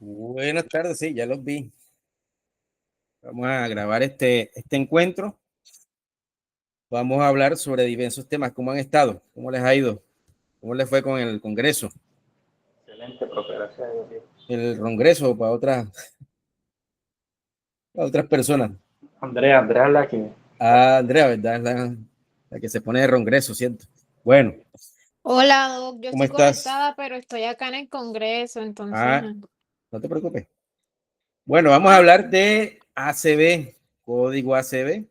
Buenas tardes, sí, ya los vi. Vamos a grabar este encuentro. Vamos a hablar sobre diversos temas. ¿Cómo han estado? ¿Cómo les ha ido? ¿Cómo les fue con el Congreso? Excelente, profe, gracias a Dios. El Congreso para otras personas. Andrea es la que... Ah, Andrea, ¿verdad? Es la que se pone de Congreso, ¿cierto? Bueno, Hola, Doc. Yo ¿cómo estoy estás? conectada, pero estoy acá en el Congreso, entonces. Ah, no te preocupes. Bueno, vamos a hablar de ACB, código ACB.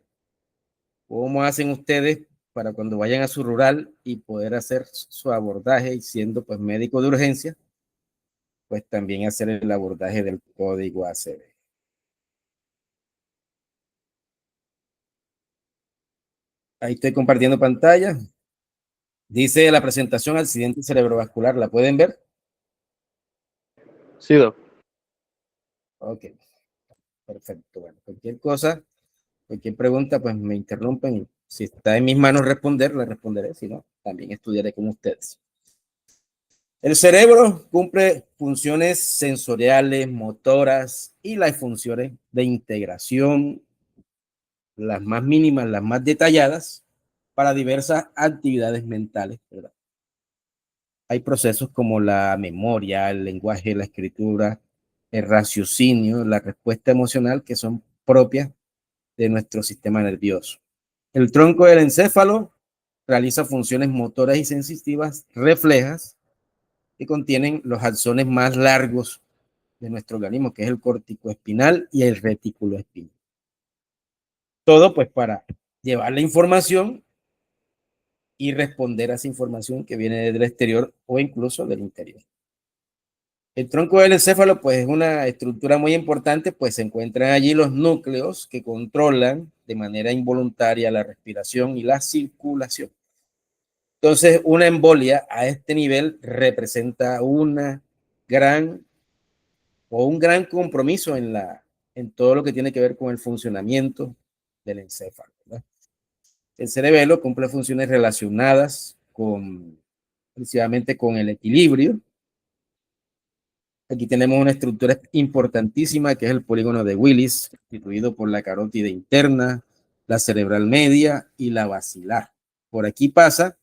¿Cómo hacen ustedes para cuando vayan a su rural y poder hacer su abordaje y siendo pues médico de urgencia, pues también hacer el abordaje del código ACV? Ahí estoy compartiendo pantalla. Dice la presentación accidente cerebrovascular. ¿La pueden ver? Sí, doc. Ok, perfecto. Bueno, cualquier cosa, cualquier pregunta, pues me interrumpen y si está en mis manos responder, le responderé. Si no, también estudiaré con ustedes. El cerebro cumple funciones sensoriales, motoras y las funciones de integración, las más mínimas, las más detalladas, para diversas actividades mentales, ¿verdad? Hay procesos como la memoria, el lenguaje, la escritura, el raciocinio, la respuesta emocional que son propias de nuestro sistema nervioso. El tronco del encéfalo realiza funciones motoras y sensitivas reflejas que contienen los axones más largos de nuestro organismo, que es el córtico espinal y el retículo espinal. Todo pues para llevar la información y responder a esa información que viene del exterior o incluso del interior. El tronco del encéfalo pues es una estructura muy importante, pues se encuentran allí los núcleos que controlan de manera involuntaria la respiración y la circulación. Entonces, una embolia a este nivel representa un gran compromiso en todo lo que tiene que ver con el funcionamiento del encéfalo, ¿verdad? El cerebelo cumple funciones relacionadas principalmente con el equilibrio. Aquí tenemos una estructura importantísima que es el polígono de Willis, constituido por la carótida interna, la cerebral media y la basilar. Por aquí pasa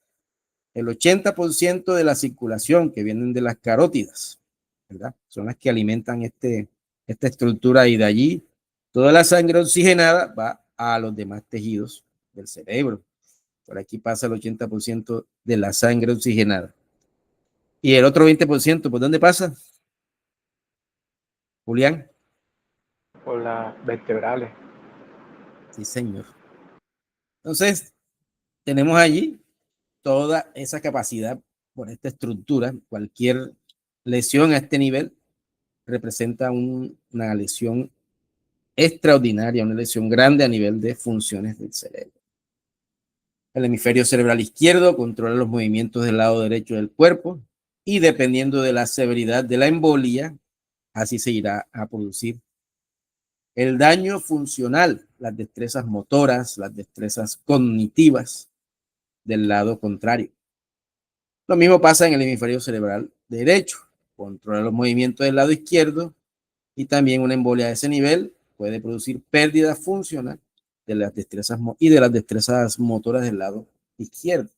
el 80% de la circulación que vienen de las carótidas, ¿verdad? Son las que alimentan esta estructura y de allí toda la sangre oxigenada va a los demás tejidos del cerebro. Por aquí pasa el 80% de la sangre oxigenada. Y el otro 20%, ¿por dónde pasa, Julián? Por las vertebrales. Sí, señor. Entonces, tenemos allí toda esa capacidad por esta estructura. Cualquier lesión a este nivel representa una lesión extraordinaria, una lesión grande a nivel de funciones del cerebro. El hemisferio cerebral izquierdo controla los movimientos del lado derecho del cuerpo y dependiendo de la severidad de la embolia, así se irá a producir el daño funcional, las destrezas motoras, las destrezas cognitivas del lado contrario. Lo mismo pasa en el hemisferio cerebral derecho, controla los movimientos del lado izquierdo y también una embolia de ese nivel puede producir pérdida funcional de las destrezas y de las destrezas motoras del lado izquierdo.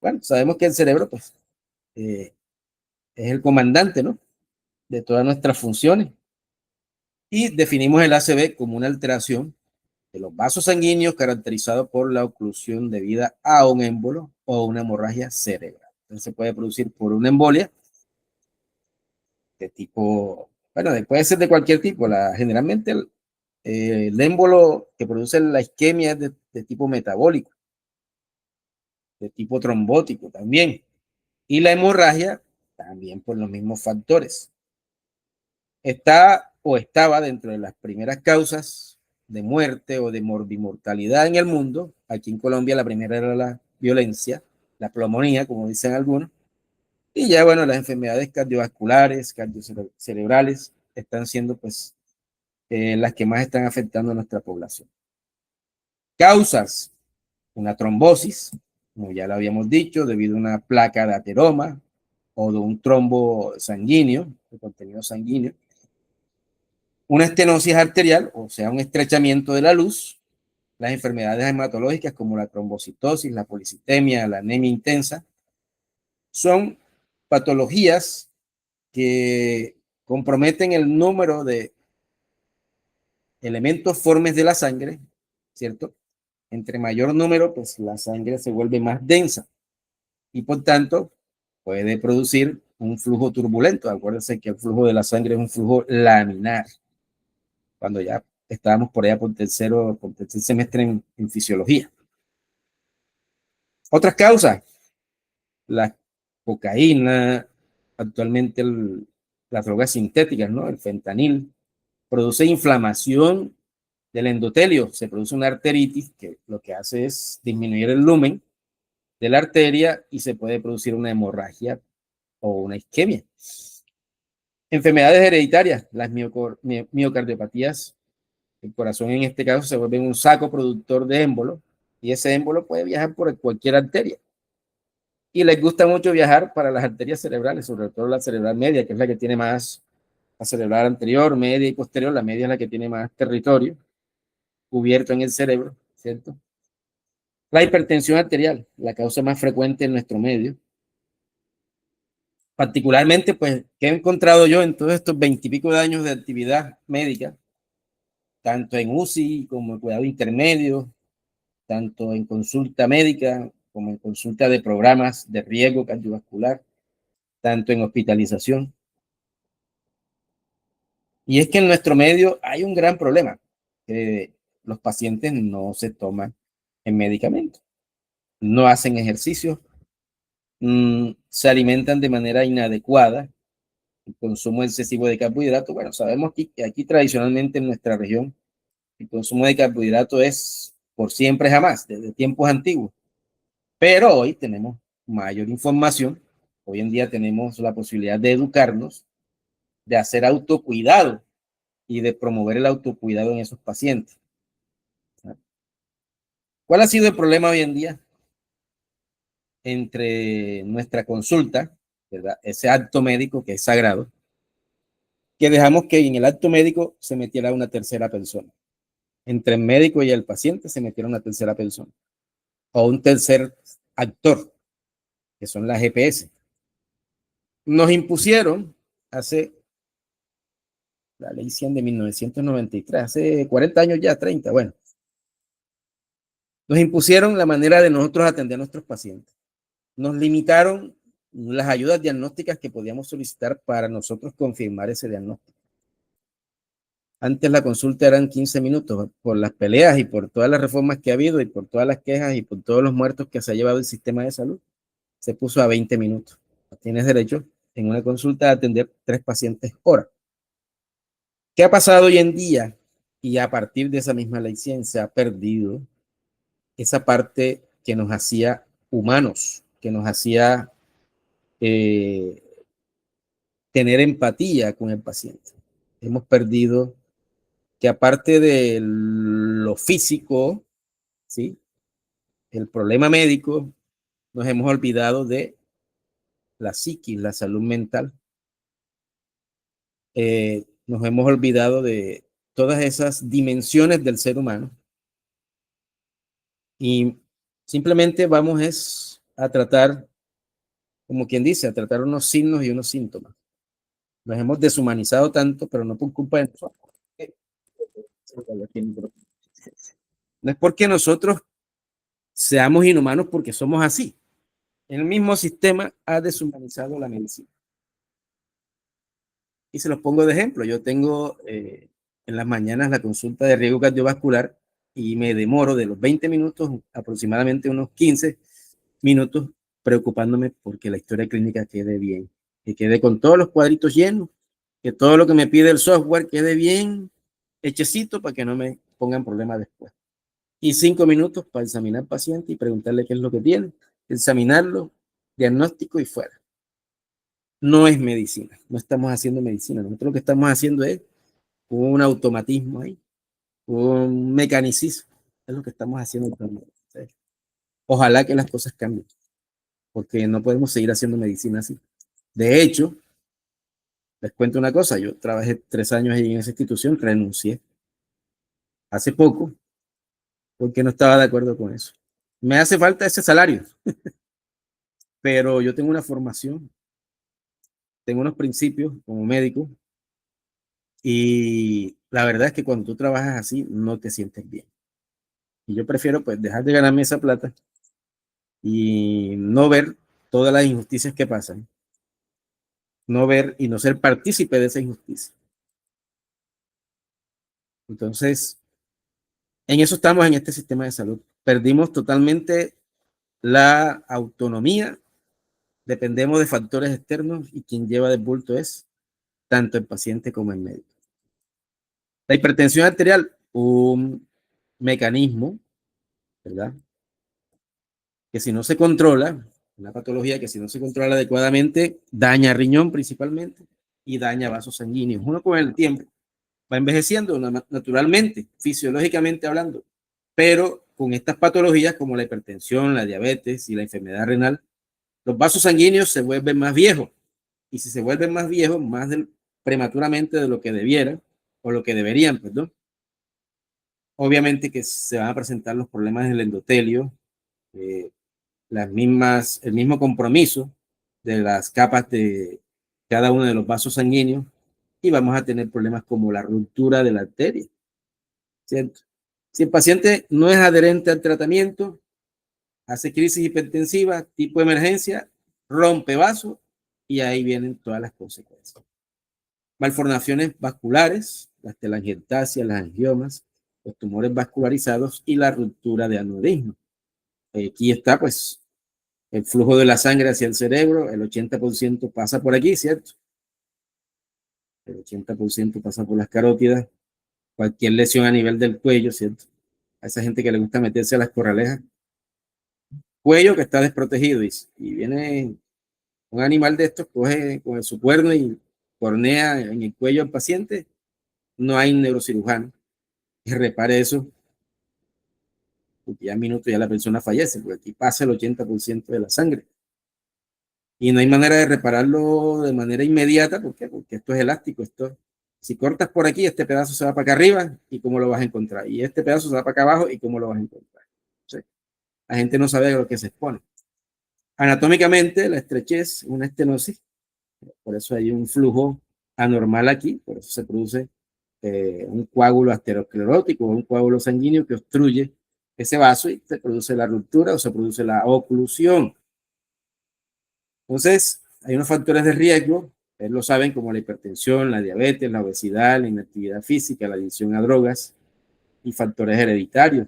Bueno, sabemos que el cerebro pues, es el comandante, ¿no?, de todas nuestras funciones y definimos el ACV como una alteración de los vasos sanguíneos caracterizado por la oclusión debida a un émbolo o una hemorragia cerebral. Entonces se puede producir por una embolia de tipo, bueno, puede ser de cualquier tipo. Generalmente el émbolo que produce la isquemia es de tipo metabólico, de tipo trombótico también. Y la hemorragia también por los mismos factores. Está o estaba dentro de las primeras causas de muerte o de morbimortalidad en el mundo. Aquí en Colombia la primera era la violencia, la pulmonía, como dicen algunos. Y ya, bueno, las enfermedades cardiovasculares, cardiocerebrales, están siendo pues las que más están afectando a nuestra población. Causas: una trombosis, como ya lo habíamos dicho, debido a una placa de ateroma o de un trombo sanguíneo, el contenido sanguíneo. Una estenosis arterial, o sea, un estrechamiento de la luz. Las enfermedades hematológicas como la trombocitosis, la policitemia, la anemia intensa, son patologías que comprometen el número de elementos formes de la sangre, ¿cierto? Entre mayor número, pues la sangre se vuelve más densa y por tanto puede producir un flujo turbulento. Acuérdense que el flujo de la sangre es un flujo laminar. Cuando ya estábamos por allá por tercer semestre en fisiología. Otras causas, la cocaína, actualmente las drogas sintéticas, ¿no? El fentanil, produce inflamación del endotelio, se produce una arteritis que lo que hace es disminuir el lumen de la arteria y se puede producir una hemorragia o una isquemia. Enfermedades hereditarias, las miocardiopatías, el corazón en este caso se vuelve un saco productor de émbolo y ese émbolo puede viajar por cualquier arteria. Y les gusta mucho viajar para las arterias cerebrales, sobre todo la cerebral media, que es la que tiene más, la cerebral anterior, media y posterior. La media es la que tiene más territorio cubierto en el cerebro, ¿cierto? La hipertensión arterial, la causa más frecuente en nuestro medio. Particularmente, pues, ¿qué he encontrado yo en todos estos 20 y pico de años de actividad médica? Tanto en UCI como en cuidado intermedio, tanto en consulta médica como en consulta de programas de riesgo cardiovascular, tanto en hospitalización. Y es que en nuestro medio hay un gran problema, que los pacientes no se toman en medicamentos, no hacen ejercicio, se alimentan de manera inadecuada, el consumo excesivo de carbohidratos. Bueno, sabemos que aquí tradicionalmente en nuestra región el consumo de carbohidratos es por siempre jamás, desde tiempos antiguos. Pero hoy tenemos mayor información, hoy en día tenemos la posibilidad de educarnos, de hacer autocuidado y de promover el autocuidado en esos pacientes. ¿Cuál ha sido el problema hoy en día entre nuestra consulta, ¿verdad? Ese acto médico que es sagrado, que dejamos que en el acto médico se metiera una tercera persona? Entre el médico y el paciente se metiera una tercera persona o un tercer actor, que son las GPS. Nos impusieron hace la ley 100 de 1993, hace 40 años ya, 30, bueno. Nos impusieron la manera de nosotros atender a nuestros pacientes. Nos limitaron las ayudas diagnósticas que podíamos solicitar para nosotros confirmar ese diagnóstico. Antes la consulta eran 15 minutos. Por las peleas y por todas las reformas que ha habido y por todas las quejas y por todos los muertos que se ha llevado el sistema de salud, se puso a 20 minutos. Tienes derecho en una consulta a atender 3 pacientes hora. ¿Qué ha pasado hoy en día? Y a partir de esa misma ley 100 se ha perdido esa parte que nos hacía humanos, que nos hacía tener empatía con el paciente. Hemos perdido que aparte de lo físico, ¿sí? El problema médico, nos hemos olvidado de la psiquis, la salud mental. Nos hemos olvidado de todas esas dimensiones del ser humano y simplemente vamos a tratar, como quien dice, a tratar unos signos y unos síntomas. Nos hemos deshumanizado tanto, pero no por culpa de nosotros. No es porque nosotros seamos inhumanos, porque somos así. El mismo sistema ha deshumanizado la medicina. Y se los pongo de ejemplo. Yo tengo en las mañanas la consulta de riesgo cardiovascular y me demoro de los 20 minutos aproximadamente unos 15 minutos preocupándome porque la historia clínica quede bien, que quede con todos los cuadritos llenos, que todo lo que me pide el software quede bien hechecito para que no me pongan problemas después. Y 5 minutos para examinar al paciente y preguntarle qué es lo que tiene, examinarlo, diagnóstico y fuera. No es medicina, no estamos haciendo medicina. Nosotros lo que estamos haciendo es un automatismo ahí, un mecanicismo. Es lo que estamos haciendo. Ojalá que las cosas cambien, porque no podemos seguir haciendo medicina así. De hecho, Les cuento una cosa, yo trabajé 3 años ahí en esa institución, renuncié hace poco porque no estaba de acuerdo con eso. Me hace falta ese salario, pero yo tengo una formación, tengo unos principios como médico y la verdad es que cuando tú trabajas así no te sientes bien. Y yo prefiero pues dejar de ganarme esa plata y no ver todas las injusticias que pasan, no ver y no ser partícipe de esa injusticia. Entonces, en eso estamos en este sistema de salud. Perdimos totalmente la autonomía, dependemos de factores externos y quien lleva del bulto es tanto el paciente como el médico. La hipertensión arterial, un mecanismo, ¿verdad? Que si no se controla, una patología que si no se controla adecuadamente, daña riñón principalmente y daña vasos sanguíneos. Uno con el tiempo va envejeciendo naturalmente, fisiológicamente hablando, pero con estas patologías como la hipertensión, la diabetes y la enfermedad renal, los vasos sanguíneos se vuelven más viejos y si se vuelven más viejos, prematuramente de lo que debieran o lo que deberían, perdón, obviamente que se van a presentar los problemas del endotelio, el mismo compromiso de las capas de cada uno de los vasos sanguíneos y vamos a tener problemas como la ruptura de la arteria, ¿cierto? Si el paciente no es adherente al tratamiento, hace crisis hipertensiva, tipo de emergencia, rompe vasos y ahí vienen todas las consecuencias. Malformaciones vasculares, las telangiectasias, las angiomas, los tumores vascularizados y la ruptura de aneurisma. Aquí está pues el flujo de la sangre hacia el cerebro, el 80% pasa por aquí, ¿cierto? El 80% pasa por las carótidas, cualquier lesión a nivel del cuello, ¿cierto? A esa gente que le gusta meterse a las corralejas, cuello que está desprotegido y viene un animal de estos, coge con su cuerno y cornea en el cuello al paciente, no hay neurocirujano que repare eso, porque ya en minutos ya la persona fallece, porque aquí pasa el 80% de la sangre. Y no hay manera de repararlo de manera inmediata, ¿por qué? Porque esto es elástico, si cortas por aquí, este pedazo se va para acá arriba y cómo lo vas a encontrar, y este pedazo se va para acá abajo y cómo lo vas a encontrar. ¿Sí? La gente no sabe a lo que se expone. Anatómicamente, la estrechez, una estenosis, por eso hay un flujo anormal aquí, por eso se produce un coágulo aterosclerótico, un coágulo sanguíneo que obstruye ese vaso y se produce la ruptura o se produce la oclusión. Entonces, hay unos factores de riesgo, ustedes lo saben, como la hipertensión, la diabetes, la obesidad, la inactividad física, la adicción a drogas y factores hereditarios,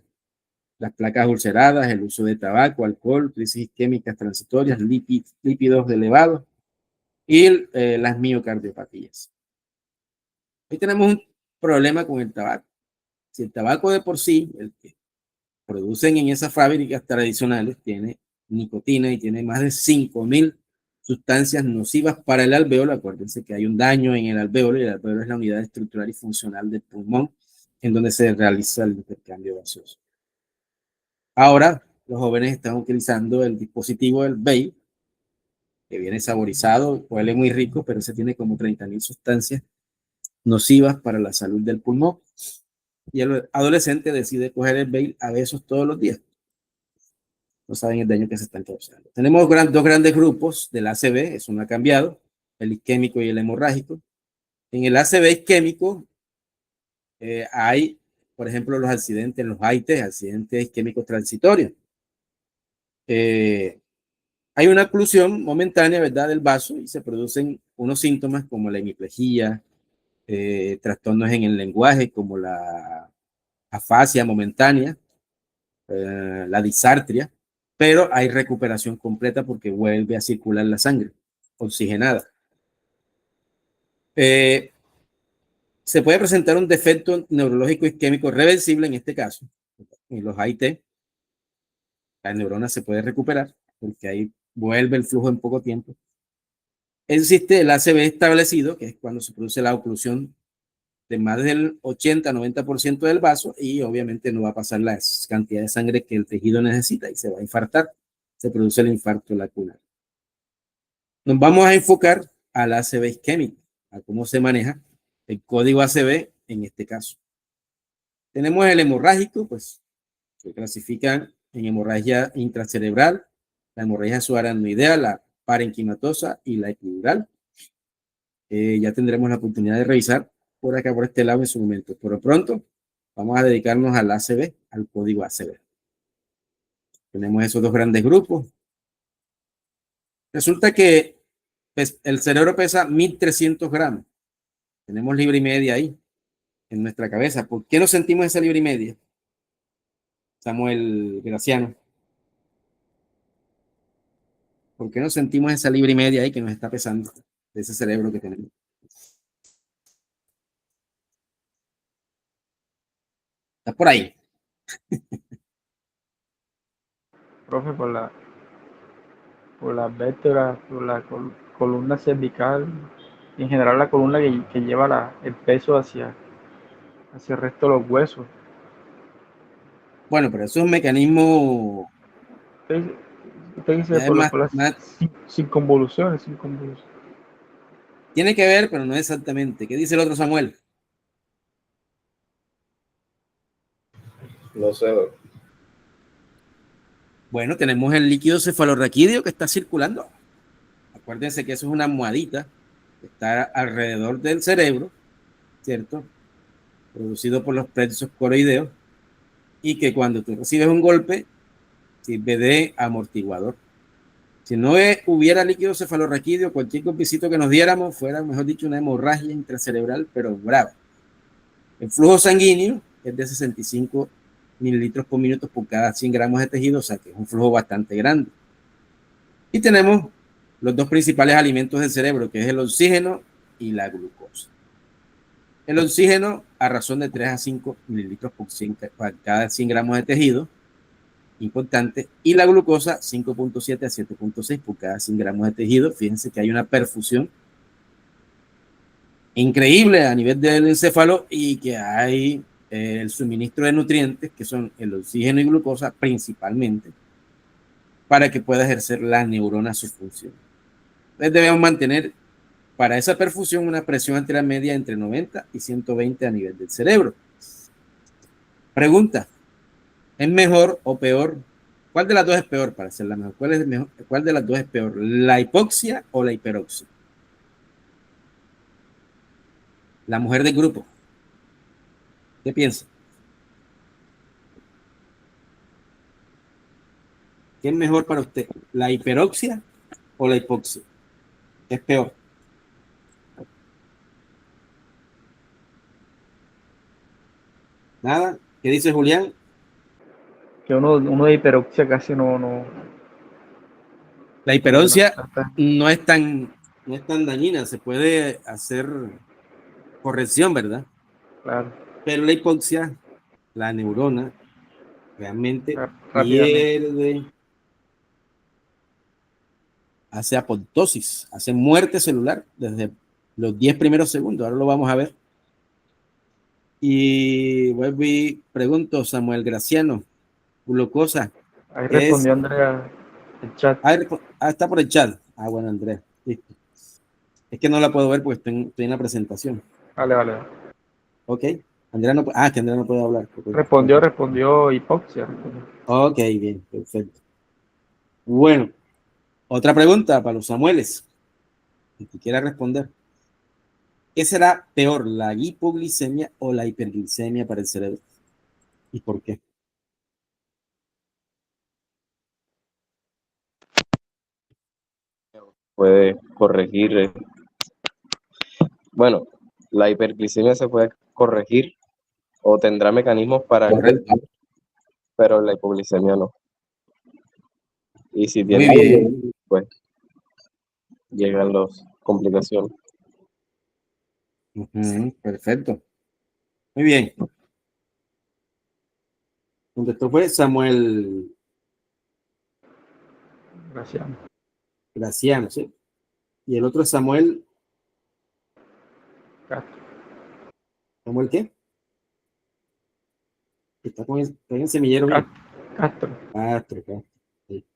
las placas ulceradas, el uso de tabaco, alcohol, crisis isquémicas transitorias, lípidos elevados y las miocardiopatías. Hoy tenemos un problema con el tabaco. Si el tabaco de por sí, el que producen en esas fábricas tradicionales, tiene nicotina y tiene más de 5.000 sustancias nocivas para el alvéolo. Acuérdense que hay un daño en el alvéolo y el alvéolo es la unidad estructural y funcional del pulmón en donde se realiza el intercambio gaseoso. Ahora, los jóvenes están utilizando el dispositivo del vape, que viene saborizado, huele muy rico, pero ese tiene como 30.000 sustancias nocivas para la salud del pulmón. Y el adolescente decide coger el vape a besos todos los días. No saben el daño que se están causando. Tenemos dos grandes grupos del ACV, eso no ha cambiado, el isquémico y el hemorrágico. En el ACV isquémico hay, por ejemplo, los accidentes, los AIT, accidentes isquémicos transitorios. Hay una oclusión momentánea, ¿verdad?, del vaso y se producen unos síntomas como la hemiplegia, trastornos en el lenguaje como la afasia momentánea, la disartria, pero hay recuperación completa porque vuelve a circular la sangre oxigenada. Se puede presentar un defecto neurológico isquémico reversible en este caso, en los AIT. La neurona se puede recuperar porque ahí vuelve el flujo en poco tiempo. Existe el ACV establecido, que es cuando se produce la oclusión de más del 80-90% del vaso y obviamente no va a pasar la cantidad de sangre que el tejido necesita y se va a infartar. Se produce el infarto lacunar. Nos vamos a enfocar al ACV isquémico. a cómo se maneja el código ACV en este caso. Tenemos el hemorrágico, pues se clasifican en hemorragia intracerebral, la hemorragia subaracnoidea, la parenquimatosa y la epidural. Ya tendremos la oportunidad de revisar por acá, por este lado en su momento. Por lo pronto, vamos a dedicarnos al ACV, al código ACV. Tenemos esos dos grandes grupos. Resulta que pues, el cerebro pesa 1300 gramos. Tenemos libra y media ahí, en nuestra cabeza. ¿Por qué no sentimos esa libra y media? Samuel Graciano. ¿Por qué no sentimos esa libra y media ahí que nos está pesando de ese cerebro que tenemos? Está por ahí. Profe, por las vértebras, por la columna cervical, y en general la columna que lleva el peso hacia el resto de los huesos. Bueno, pero eso es un mecanismo Usted dice ya es más, sin convoluciones, sin convoluciones. tiene que ver, pero no exactamente. ¿Qué dice el otro Samuel? No sé. Bueno, tenemos el líquido cefalorraquídeo que está circulando. Acuérdense que eso es una almohadita que está alrededor del cerebro, ¿cierto? Producido por los plexos coroideos y que cuando tú recibes un golpe sirve de amortiguador. Si no hubiera líquido cefalorraquídeo, cualquier golpecito que nos diéramos fuera, mejor dicho, una hemorragia intracerebral, pero brava. El flujo sanguíneo es de 65 mililitros por minuto por cada 100 gramos de tejido, o sea que es un flujo bastante grande. Y tenemos los dos principales alimentos del cerebro, que es el oxígeno y la glucosa. El oxígeno a razón de 3 a 5 mililitros por cada 100 gramos de tejido, importante, y la glucosa 5.7 a 7.6 por cada 100 gramos de tejido. Fíjense que hay una perfusión increíble a nivel del encéfalo y que hay el suministro de nutrientes, que son el oxígeno y glucosa principalmente, para que pueda ejercer la neurona su función. Entonces debemos mantener para esa perfusión una presión arterial media entre 90 y 120 a nivel del cerebro. Pregunta, ¿es mejor o peor? ¿Cuál de las dos es peor para hacerla mejor? ¿Cuál de las dos es peor? ¿La hipoxia o la hiperoxia? La mujer del grupo. ¿Qué piensa? ¿Qué es mejor para usted? ¿La hiperoxia o la hipoxia? ¿Qué es peor? ¿Nada? ¿Qué dice Julián? Que uno de hiperoxia casi no. La hiperoxia no es tan dañina, se puede hacer corrección, ¿verdad? Claro. Pero la hipoxia, la neurona, realmente Rápidamente. pierde, hace apoptosis, hace muerte celular desde los 10 primeros segundos. Ahora lo vamos a ver. Y vuelvo y pregunto, Samuel Graciano, glucosa. Ahí respondió Andrea el chat. Está por el chat. Bueno, Andrea, listo. Es que no la puedo ver porque estoy en la presentación. Vale. Ok. Andrea no, que Andrea no puede hablar. Respondió hipoxia. Ok, bien, perfecto. Bueno, otra pregunta para los Samueles. Si quiera responder. ¿Qué será peor, la hipoglicemia o la hiperglicemia para el cerebro? ¿Y por qué? Puede corregir. Bueno, la hiperglicemia se puede corregir o tendrá mecanismos para corregir, pero la hipoglicemia no. Y si tiene, muy bien, pues llegan las complicaciones. Perfecto. Muy bien. Contestó fue Samuel Graciano, ¿sí? Y el otro es Samuel Castro. ¿Samuel qué? Está en el semillero bien. Castro. Sí.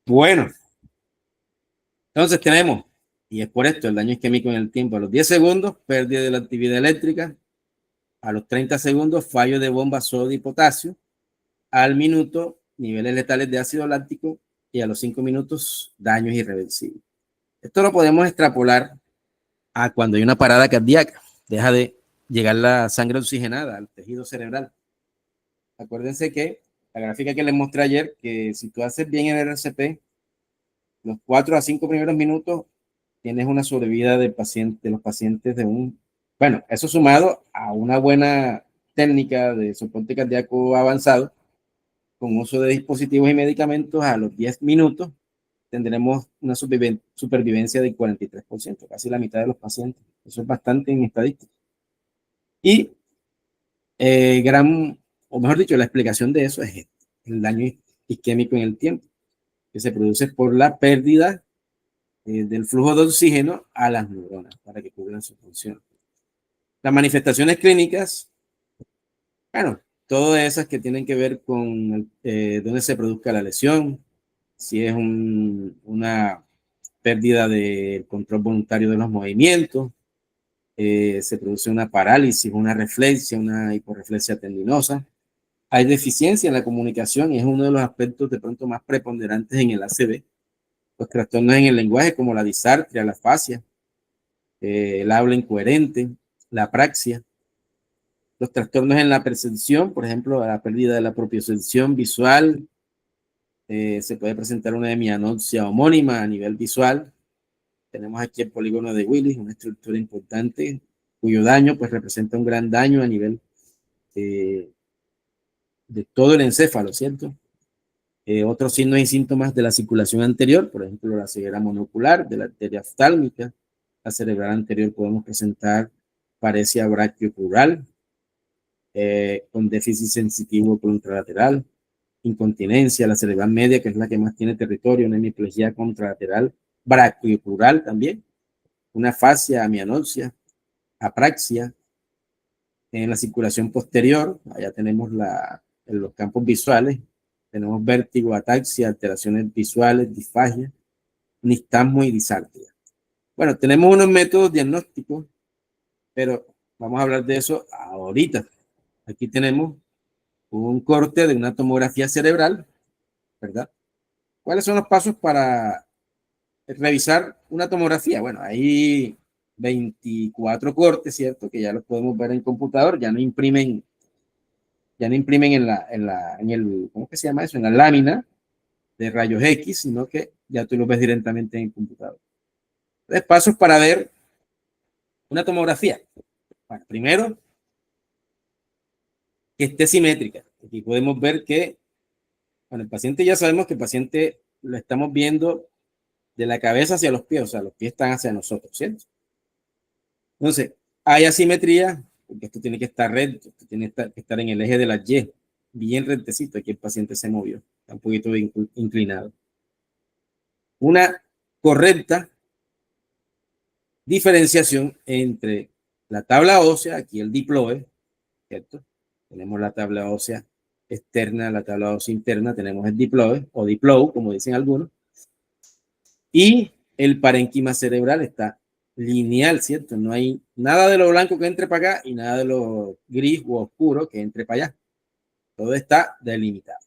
Bueno, entonces tenemos Y es por esto el daño isquémico en el tiempo. A los 10 segundos, pérdida de la actividad eléctrica. A los 30 segundos, fallo de bomba sodio y potasio. Al minuto, niveles letales de ácido láctico. Y a los 5 minutos, daños irreversibles. Esto lo podemos extrapolar a cuando hay una parada cardíaca. Deja de llegar la sangre oxigenada al tejido cerebral. Acuérdense que la gráfica que les mostré ayer, que si tú haces bien el RCP, los 4 a 5 primeros minutos tienes una sobrevida de los pacientes de bueno, eso sumado a una buena técnica de soporte cardíaco avanzado, con uso de dispositivos y medicamentos, a los 10 minutos tendremos una supervivencia del 43%, casi la mitad de los pacientes. Eso es bastante en estadística. Y o mejor dicho, la explicación de eso es el daño isquémico en el tiempo, que se produce por la pérdida del flujo de oxígeno a las neuronas para que cubran su función. Las manifestaciones clínicas, bueno, todas esas que tienen que ver con dónde se produzca la lesión, si es una pérdida del control voluntario de los movimientos, se produce una parálisis, una reflexia, una hiporreflexia tendinosa. Hay deficiencia en la comunicación y es uno de los aspectos de pronto más preponderantes en el ACV. Los trastornos en el lenguaje como la disartria, la afasia, el habla incoherente, la apraxia. Los trastornos en la percepción, por ejemplo, la pérdida de la propiocepción visual, se puede presentar una hemianopsia homónima a nivel visual. Tenemos aquí el polígono de Willis, una estructura importante cuyo daño pues representa un gran daño a nivel de todo el encéfalo, ¿cierto? Otros signos y síntomas de la circulación anterior, por ejemplo, la ceguera monocular, de la arteria oftálmica, la cerebral anterior podemos presentar paresia brachiocrural, con déficit sensitivo contralateral, incontinencia, la cerebral media, que es la que más tiene territorio, una hemiplegia contralateral, brachiocrural también, una afasia, amianopsia, apraxia. En la circulación posterior, allá tenemos en los campos visuales, tenemos vértigo, ataxia, alteraciones visuales, disfagia, nistagmo y disartria. Bueno, tenemos unos métodos diagnósticos, pero vamos a hablar de eso ahorita. Aquí tenemos un corte de una tomografía cerebral, ¿verdad? ¿Cuáles son los pasos para revisar una tomografía? Bueno, hay 24 cortes, ¿cierto? Que ya los podemos ver en computador, ya no imprimen en el, ¿cómo que se llama eso? En la lámina de rayos X, sino que ya tú lo ves directamente en el computador. Entonces, pasos para ver una tomografía. Bueno, primero, que esté simétrica. Aquí podemos ver que, bueno, el paciente ya sabemos que el paciente lo estamos viendo de la cabeza hacia los pies, o sea, los pies están hacia nosotros, ¿cierto? Entonces, hay asimetría, porque esto tiene que estar recto, esto tiene que estar en el eje de la Y, bien rectecito. Aquí el paciente se movió, está un poquito inclinado. Una correcta diferenciación entre la tabla ósea, aquí el diploe, ¿cierto? Tenemos la tabla ósea externa, la tabla ósea interna, tenemos el diploe o diploe, como dicen algunos, y el parénquima cerebral está lineal, ¿cierto? No hay nada de lo blanco que entre para acá y nada de lo gris o oscuro que entre para allá. Todo está delimitado.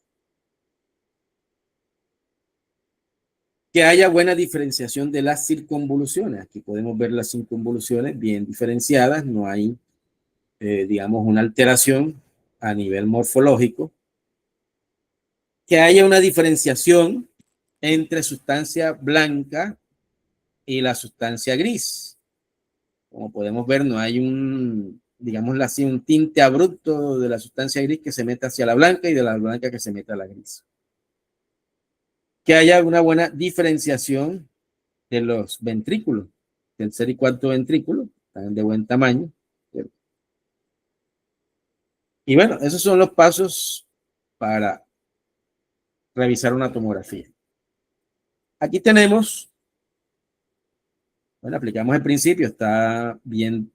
Que haya buena diferenciación de las circunvoluciones. Aquí podemos ver las circunvoluciones bien diferenciadas, no hay, digamos, una alteración a nivel morfológico. Que haya una diferenciación entre sustancia blanca y la sustancia gris. Como podemos ver, no hay digámoslo así, un tinte abrupto de la sustancia gris que se meta hacia la blanca y de la blanca que se meta a la gris. Que haya una buena diferenciación de los ventrículos, tercer y cuarto ventrículo, están de buen tamaño. ¿Cierto? Y bueno, esos son los pasos para revisar una tomografía. Aquí tenemos, bueno, aplicamos el principio, está bien,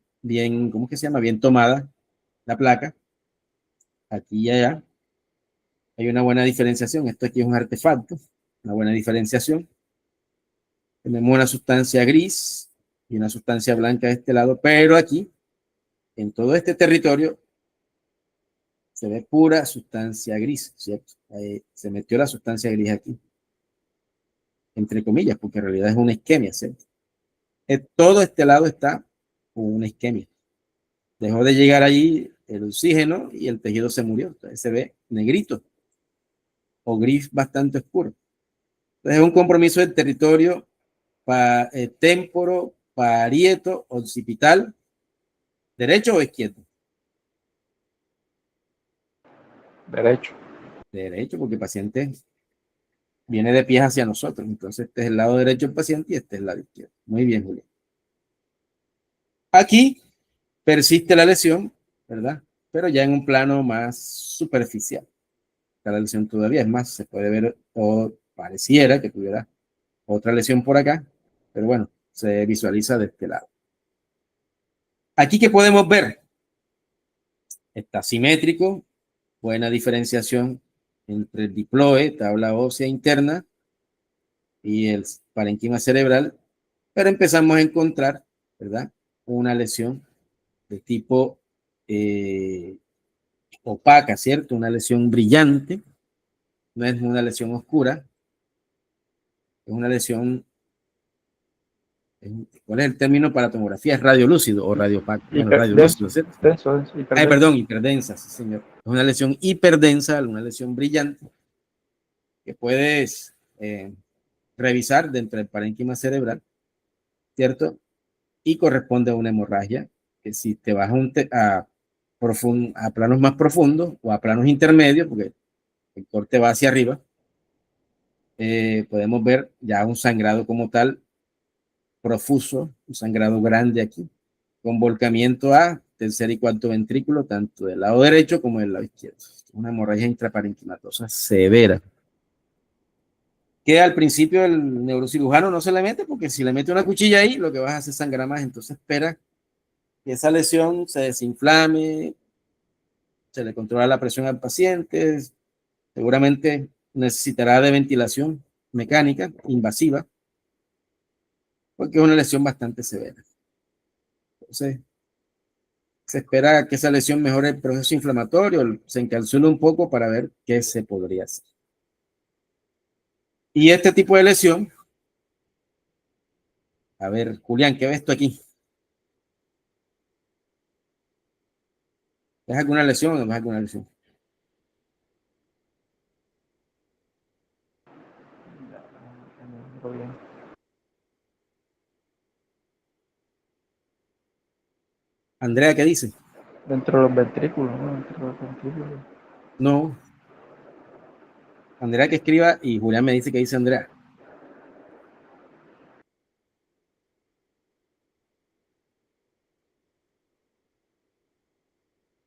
¿cómo que se llama? Bien tomada la placa. Aquí y allá hay una buena diferenciación. Esto aquí es un artefacto, una buena diferenciación. tenemos una sustancia gris y una sustancia blanca de este lado, pero aquí, en todo este territorio, se ve pura sustancia gris, ¿cierto? Se metió la sustancia gris aquí, entre comillas, porque en realidad es una isquemia, ¿cierto? Todo este lado está con una isquemia. Dejó de llegar allí el oxígeno y el tejido se murió. Entonces se ve negrito o gris bastante oscuro. Entonces es un compromiso del territorio temporo, parieto, occipital, derecho o izquierdo. Derecho. Derecho, porque el paciente viene de pies hacia nosotros. Entonces este es el lado derecho del paciente y este es el lado izquierdo. Muy bien, Julián. Aquí persiste la lesión, ¿verdad? Pero ya en un plano más superficial. La lesión todavía es más, se puede ver o pareciera que tuviera otra lesión por acá, pero bueno, se visualiza de este lado. Aquí, ¿qué podemos ver? Está simétrico, buena diferenciación entre el diploe, tabla ósea interna, y el parénquima cerebral, pero empezamos a encontrar, ¿verdad? Una lesión de tipo opaca, ¿cierto? Una lesión brillante, no es una lesión oscura, es una lesión. ¿Cuál es el término para tomografía? ¿Es radiolúcido o radiopaco? Bueno, radiolúcido, ¿cierto? Denso, Ay, perdón, hiperdensa, sí, señor. Es una lesión hiperdensa, una lesión brillante que puedes revisar dentro del parénquima cerebral, ¿cierto? Y corresponde a una hemorragia que si te vas a planos más profundos o a planos intermedios, porque el corte va hacia arriba, podemos ver ya un sangrado como tal, profuso, un sangrado grande aquí, con volcamiento a tercer y cuarto ventrículo, tanto del lado derecho como del lado izquierdo. Una hemorragia intraparenquimatosa severa, que al principio el neurocirujano no se le mete, porque si le mete una cuchilla ahí, lo que vas a hacer es sangrar más. Entonces espera que esa lesión se desinflame, se le controla la presión al paciente, seguramente necesitará de ventilación mecánica invasiva, porque es una lesión bastante severa. Entonces, se espera que esa lesión mejore el proceso inflamatorio, se encapsule un poco para ver qué se podría hacer. Y este tipo de lesión, a ver, Julián, ¿qué ves tú aquí? ¿Ves alguna lesión o no ves alguna lesión? Andrea, ¿qué dice? Dentro de los ventrículos, ¿no? Dentro de los ventrículos. No. Andrea que escriba y Julián me dice que dice Andrea.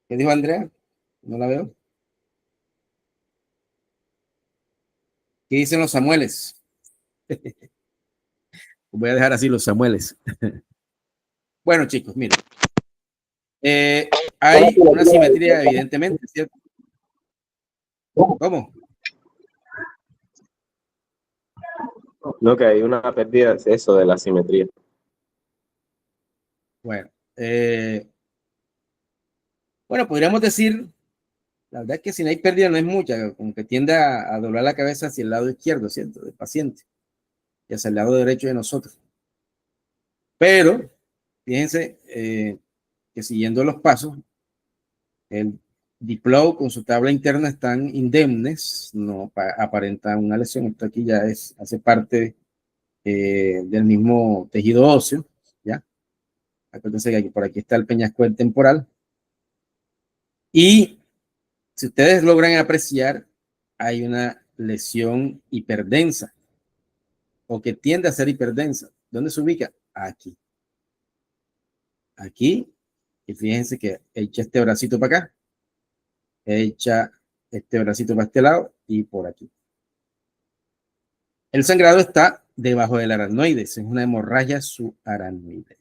¿Qué dijo Andrea? No la veo. ¿Qué dicen los Samueles? Voy a dejar así los Samueles. Bueno, chicos, miren. Hay una simetría, evidentemente, ¿cierto? ¿Cómo? No, que hay una pérdida de eso, de la simetría. Bueno, podríamos decir, la verdad es que si no hay pérdida no es mucha, como que tiende a doblar la cabeza hacia el lado izquierdo, ¿cierto? Del paciente, y hacia el lado derecho de nosotros. Pero, fíjense que siguiendo los pasos, el Diplow con su tabla interna están indemnes, no aparenta una lesión. Esto aquí ya hace parte del mismo tejido óseo, ¿ya? Acuérdense que aquí, por aquí está el peñasco temporal. Y si ustedes logran apreciar, hay una lesión hiperdensa o que tiende a ser hiperdensa. ¿Dónde se ubica? Aquí. Aquí. Y fíjense que echa este bracito para acá, echa este bracito para este lado y por aquí. El sangrado está debajo del aracnoides, es una hemorragia subaracnoidea.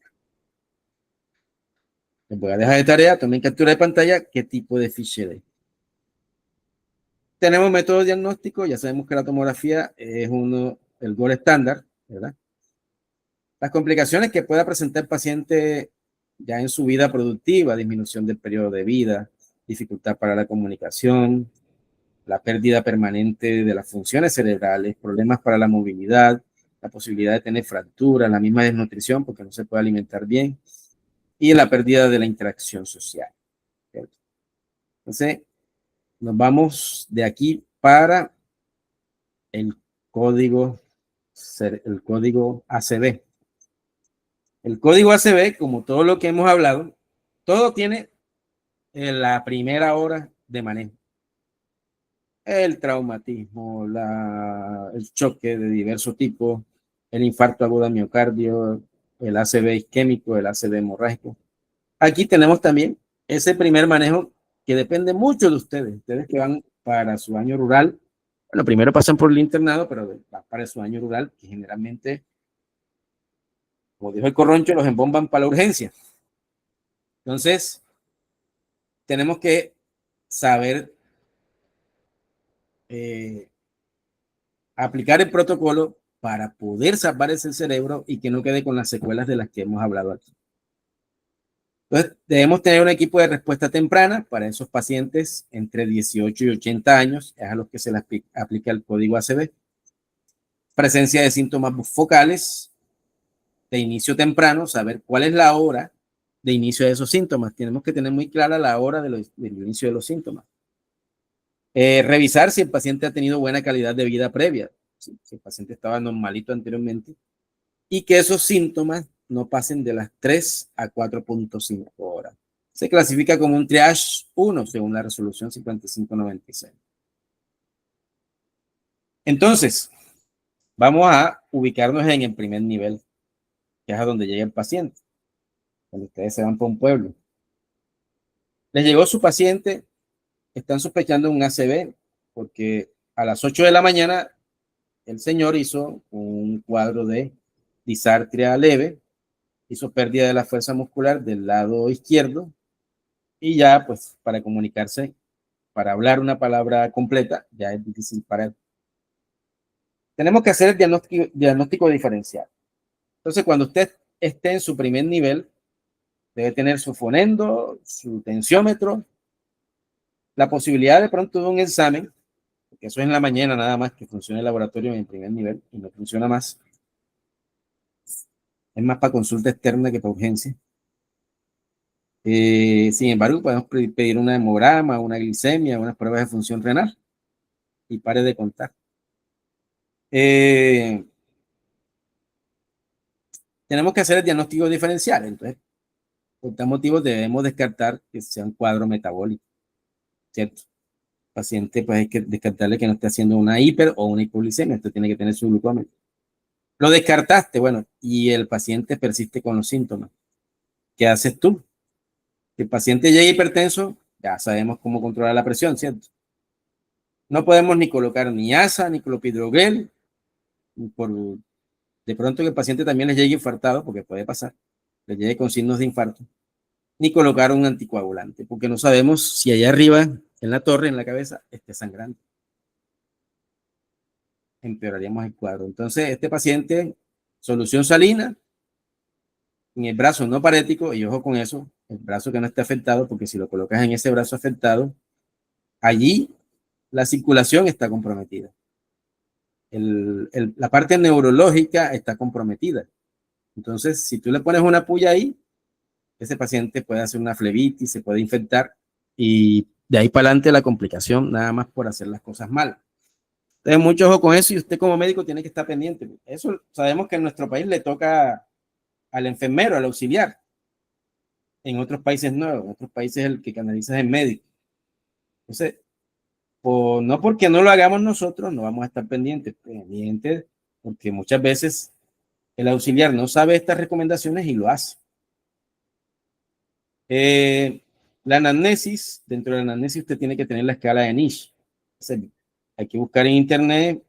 Les voy a dejar de tarea, tomen captura de pantalla, qué tipo de fichero es. Tenemos método diagnóstico, ya sabemos que la tomografía es el gold estándar, ¿verdad? Las complicaciones que pueda presentar el paciente ya en su vida productiva: disminución del periodo de vida, dificultad para la comunicación, la pérdida permanente de las funciones cerebrales, problemas para la movilidad, la posibilidad de tener fracturas, la misma desnutrición porque no se puede alimentar bien, y la pérdida de la interacción social. ¿Cierto? Entonces, nos vamos de aquí para el código ACB. El código ACB, como todo lo que hemos hablado, todo tiene la primera hora de manejo. El traumatismo, el choque de diversos tipos, el infarto agudo de miocardio, el ACV isquémico, el ACV hemorrágico. Aquí tenemos también ese primer manejo que depende mucho de ustedes que van para su año rural. Bueno, primero pasan por el internado, pero para su año rural, que generalmente, como dijo el Corroncho, los embomban para la urgencia. Entonces, tenemos que saber aplicar el protocolo para poder salvar ese cerebro y que no quede con las secuelas de las que hemos hablado aquí. Entonces, debemos tener un equipo de respuesta temprana para esos pacientes entre 18 y 80 años, es a los que se les aplica el código ACB. Presencia de síntomas focales de inicio temprano, saber cuál es la hora de inicio de esos síntomas. Tenemos que tener muy clara la hora del inicio de los síntomas. Revisar si el paciente ha tenido buena calidad de vida previa, si el paciente estaba normalito anteriormente, y que esos síntomas no pasen de las 3 a 4.5 horas. Se clasifica como un triage 1 según la resolución 5596. Entonces, vamos a ubicarnos en el primer nivel, que es a donde llega el paciente. Cuando ustedes se van por un pueblo. Les llegó su paciente, están sospechando un ACV, porque a las 8 de la mañana el señor hizo un cuadro de disartria leve, hizo pérdida de la fuerza muscular del lado izquierdo y ya pues para comunicarse, para hablar una palabra completa, ya es difícil para él. Tenemos que hacer el diagnóstico diferencial. Entonces, cuando usted esté en su primer nivel, debe tener su fonendo, su tensiómetro, la posibilidad de pronto de un examen, porque eso es en la mañana nada más que funciona el laboratorio en el primer nivel y no funciona más. Es más para consulta externa que para urgencia. Sin embargo, podemos pedir un hemograma, una glicemia, unas pruebas de función renal y pare de contar. Tenemos que hacer el diagnóstico diferencial. Entonces, por tal motivo debemos descartar que sea un cuadro metabólico, ¿cierto? El paciente, pues hay que descartarle que no esté haciendo una hiper o una hipoglicemia. Esto tiene que tener su glucómetro. Lo descartaste, bueno, y el paciente persiste con los síntomas. ¿Qué haces tú? Si el paciente llega hipertenso, ya sabemos cómo controlar la presión, ¿cierto? No podemos ni colocar ni ASA, ni clopidogrel, por de pronto que el paciente también les llegue infartado, porque puede pasar, le llegue con signos de infarto, ni colocar un anticoagulante, porque no sabemos si allá arriba, en la torre, en la cabeza, esté sangrando. Empeoraríamos el cuadro. Entonces, este paciente, solución salina, en el brazo no parético, y ojo con eso, el brazo que no esté afectado, porque si lo colocas en ese brazo afectado, allí la circulación está comprometida. La parte neurológica está comprometida. Entonces, si tú le pones una puya ahí, ese paciente puede hacer una flebitis, se puede infectar y de ahí para adelante la complicación, nada más por hacer las cosas mal. Entonces, mucho ojo con eso y usted como médico tiene que estar pendiente. Eso sabemos que en nuestro país le toca al enfermero, al auxiliar. En otros países no, en otros países el que canaliza es el médico. Entonces, no porque no lo hagamos nosotros, no vamos a estar pendientes, porque muchas veces el auxiliar no sabe estas recomendaciones y lo hace. La anamnesis, dentro de la anamnesis usted tiene que tener la escala de Niche. Hay que buscar en internet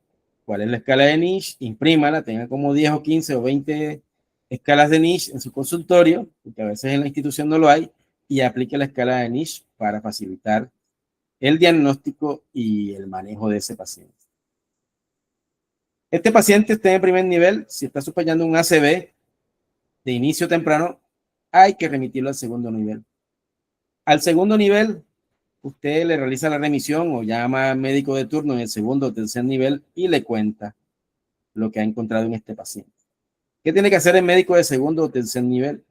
cuál es la escala de Niche, imprímala, tenga como 10 o 15 o 20 escalas de Niche en su consultorio, porque a veces en la institución no lo hay, y aplique la escala de Niche para facilitar el diagnóstico y el manejo de ese paciente. Este paciente está en primer nivel, si está sospechando un ACV, de inicio temprano, hay que remitirlo al segundo nivel. Al segundo nivel, usted le realiza la remisión o llama al médico de turno en el segundo o tercer nivel y le cuenta lo que ha encontrado en este paciente. ¿Qué tiene que hacer el médico de segundo o tercer nivel?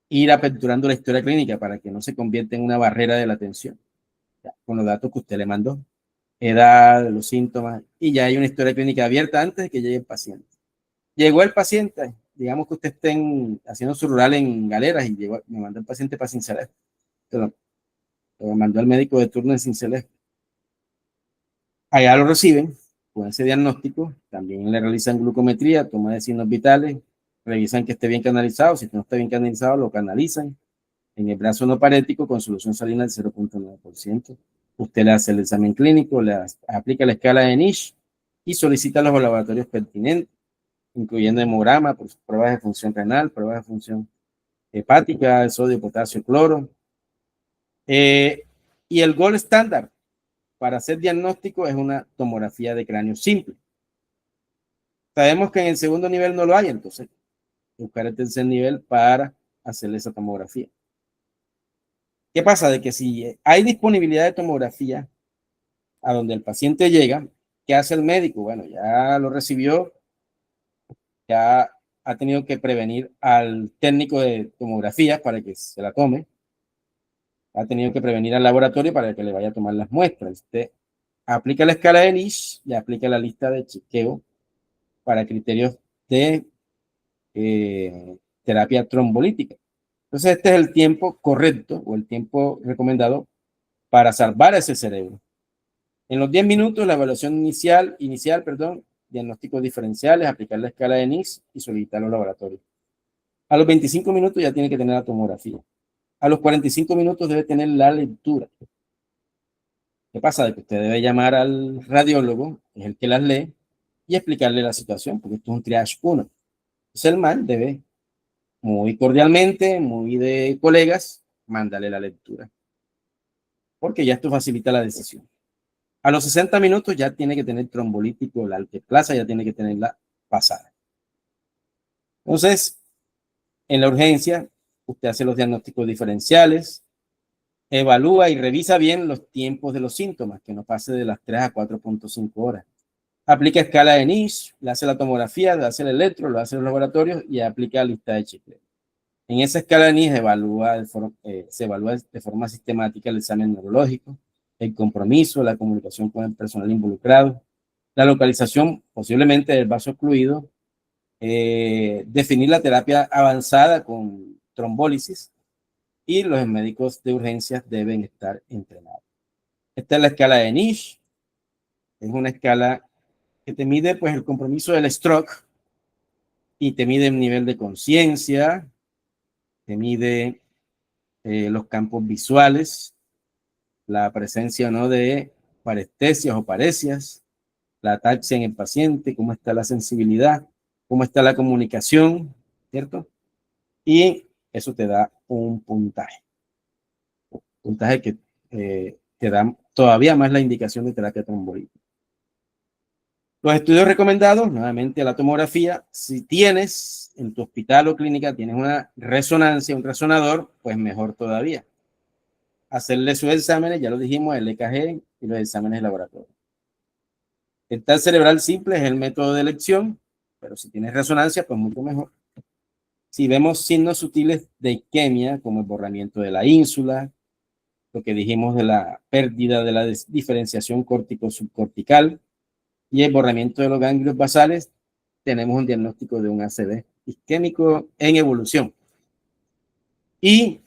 Ir aperturando la historia clínica para que no se convierta en una barrera de la atención, ya, con los datos que usted le mandó, edad, los síntomas, y ya hay una historia clínica abierta antes de que llegue el paciente. Llegó el paciente, digamos que usted esté haciendo su rural en Galeras y me mandó el paciente para Sincelejo, pero lo mandó al médico de turno en Sincelejo. Allá lo reciben con ese diagnóstico, también le realizan glucometría, toma de signos vitales, revisan que esté bien canalizado, si no está bien canalizado lo canalizan en el brazo no parético con solución salina del 0.9%. Usted le hace el examen clínico, le aplica la escala de Niche y solicita los laboratorios pertinentes, incluyendo hemograma, pruebas de función renal, pruebas de función hepática, sodio, potasio, cloro. Y el gold estándar para hacer diagnóstico es una tomografía de cráneo simple. Sabemos que en el segundo nivel no lo hay, entonces buscar el tercer nivel para hacerle esa tomografía. ¿Qué pasa? De que si hay disponibilidad de tomografía a donde el paciente llega, ¿qué hace el médico? Bueno, ya lo recibió, ya ha tenido que prevenir al técnico de tomografía para que se la tome, ha tenido que prevenir al laboratorio para que le vaya a tomar las muestras. Usted aplica la escala de Niche y aplica la lista de chequeo para criterios de terapia trombolítica. Entonces, este es el tiempo correcto o el tiempo recomendado para salvar ese cerebro. En los 10 minutos, la evaluación inicial, diagnósticos diferenciales, aplicar la escala de Nice y solicitar los laboratorios. A los 25 minutos ya tiene que tener la tomografía. A los 45 minutos debe tener la lectura. ¿Qué pasa? De que usted debe llamar al radiólogo, es el que las lee, y explicarle la situación, porque esto es un triage 1. Entonces el man debe, muy cordialmente, muy de colegas, mándale la lectura. Porque ya esto facilita la decisión. A los 60 minutos ya tiene que tener trombolítico, la alteplasa ya tiene que tenerla pasada. Entonces, en la urgencia, usted hace los diagnósticos diferenciales, evalúa y revisa bien los tiempos de los síntomas, que no pase de las 3 a 4.5 horas. Aplica escala de Niche, le hace la tomografía, le hace el electro, lo hace en los laboratorios y aplica lista de chequeo. En esa escala de Niche se evalúa de forma sistemática el examen neurológico, el compromiso, la comunicación con el personal involucrado, la localización posiblemente del vaso ocluido, definir la terapia avanzada con trombólisis y los médicos de urgencias deben estar entrenados. Esta es la escala de Niche, es una escala que te mide pues el compromiso del stroke y te mide el nivel de conciencia, te mide los campos visuales, la presencia o no de parestesias o paresias, la ataxia en el paciente, cómo está la sensibilidad, cómo está la comunicación, ¿cierto? Y eso te da un puntaje que te da todavía más la indicación de terapia trombolítica. Los estudios recomendados, nuevamente la tomografía, si tienes en tu hospital o clínica, tienes una resonancia, un resonador, pues mejor todavía. Hacerle sus exámenes, ya lo dijimos, el EKG y los exámenes de laboratorio. El TAC cerebral simple es el método de elección, pero si tienes resonancia, pues mucho mejor. Si vemos signos sutiles de isquemia, como el borramiento de la ínsula, lo que dijimos de la pérdida de la diferenciación córtico-subcortical y el borramiento de los ganglios basales, tenemos un diagnóstico de un ACV isquémico en evolución. Y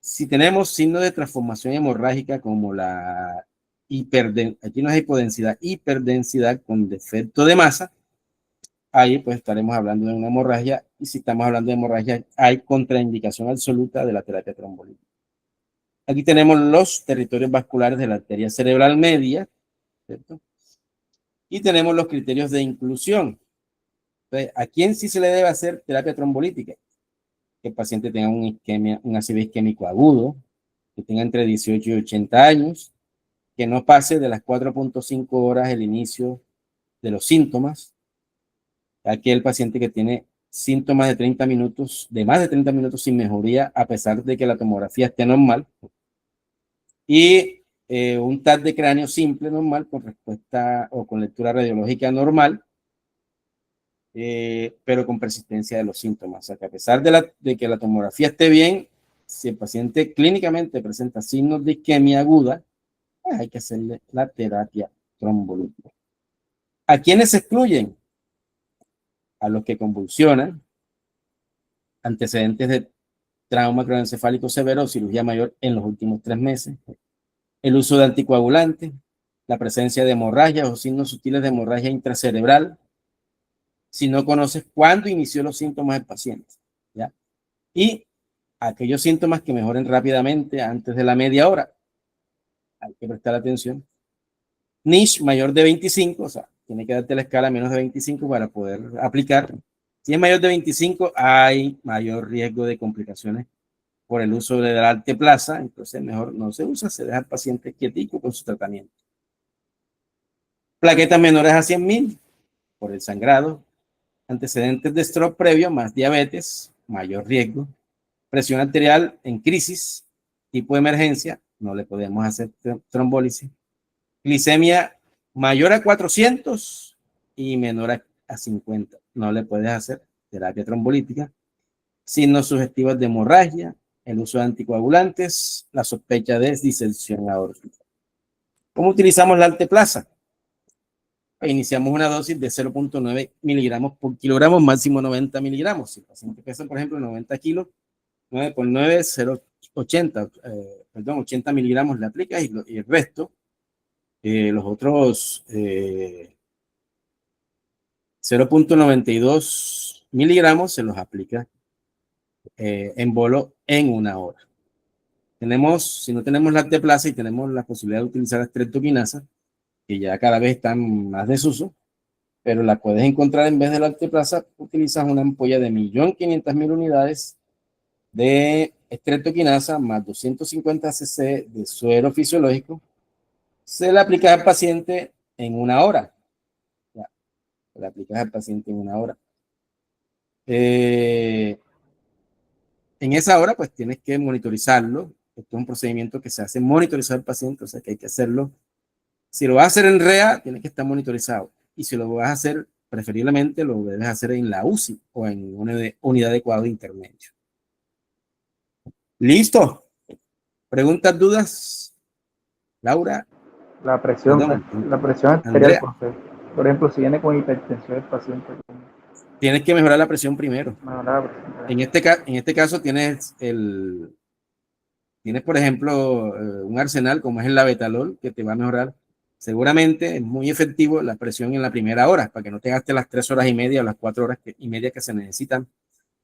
si tenemos signos de transformación hemorrágica como la aquí no es hipodensidad, hiperdensidad con defecto de masa, ahí pues estaremos hablando de una hemorragia, y si estamos hablando de hemorragia, hay contraindicación absoluta de la terapia trombolítica. Aquí tenemos los territorios vasculares de la arteria cerebral media, ¿cierto? Y tenemos los criterios de inclusión. Entonces, ¿a quién sí se le debe hacer terapia trombolítica? Que el paciente tenga un ACV isquémico agudo, que tenga entre 18 y 80 años, que no pase de las 4.5 horas el inicio de los síntomas. Aquel paciente que tiene síntomas de 30 minutos, de más de 30 minutos sin mejoría, a pesar de que la tomografía esté normal. Y un TAC de cráneo simple normal con respuesta o con lectura radiológica normal, pero con persistencia de los síntomas. O sea, que a pesar de que la tomografía esté bien, si el paciente clínicamente presenta signos de isquemia aguda, pues hay que hacerle la terapia trombolítica. ¿A quiénes se excluyen? A los que convulsionan, antecedentes de trauma craneoencefálico severo o cirugía mayor en los últimos 3 meses, el uso de anticoagulantes, la presencia de hemorragia o signos sutiles de hemorragia intracerebral, si no conoces cuándo inició los síntomas del paciente, ¿ya? Y aquellos síntomas que mejoren rápidamente antes de la media hora, hay que prestar atención. Niche mayor de 25, o sea, tiene que darte la escala menos de 25 para poder aplicar. Si es mayor de 25, hay mayor riesgo de complicaciones por el uso de la alteplasa, entonces mejor no se usa, se deja al paciente quietico con su tratamiento. Plaquetas menores a 100.000 por el sangrado, antecedentes de stroke previo, más diabetes, mayor riesgo, presión arterial en crisis, tipo de emergencia, no le podemos hacer trombólisis, glicemia mayor a 400 y menor a 50, no le puedes hacer terapia trombolítica, signos sugestivos de hemorragia, el uso de anticoagulantes, la sospecha de disensión aórtica. ¿Cómo utilizamos la alteplasa? Iniciamos una dosis de 0.9 miligramos por kilogramo, máximo 90 miligramos. Si el paciente pesa, por ejemplo, 90 kilos, 9 por 9, 80 miligramos le aplicas y el resto, los otros 0.92 miligramos se los aplica en bolo en 1 hora. Si no tenemos la alteplasa y tenemos la posibilidad de utilizar la streptokinasa, que ya cada vez están más desuso, pero la puedes encontrar en vez de la alteplasa, utilizas una ampolla de 1.500.000 unidades de streptokinasa más 250 cc de suero fisiológico, se le aplica al paciente en 1 hora. Ya, se le aplicas al paciente en 1 hora. En esa hora, pues tienes que monitorizarlo. Esto es un procedimiento que se hace monitorizar al paciente, o sea que hay que hacerlo. Si lo vas a hacer en REA, tienes que estar monitorizado. Y si lo vas a hacer, preferiblemente lo debes hacer en la UCI o en una unidad de cuadro intermedio. ¿Listo? ¿Preguntas, dudas? Laura. La presión arterial, Andrea. por ejemplo, si viene con hipertensión el paciente. Tienes que mejorar la presión primero. Mejorar la presión. En este caso tienes por ejemplo, un arsenal como es el labetalol que te va a mejorar. Seguramente es muy efectivo la presión en la primera hora, para que no te gastes las 3 horas y media o las 4 horas y media que se necesitan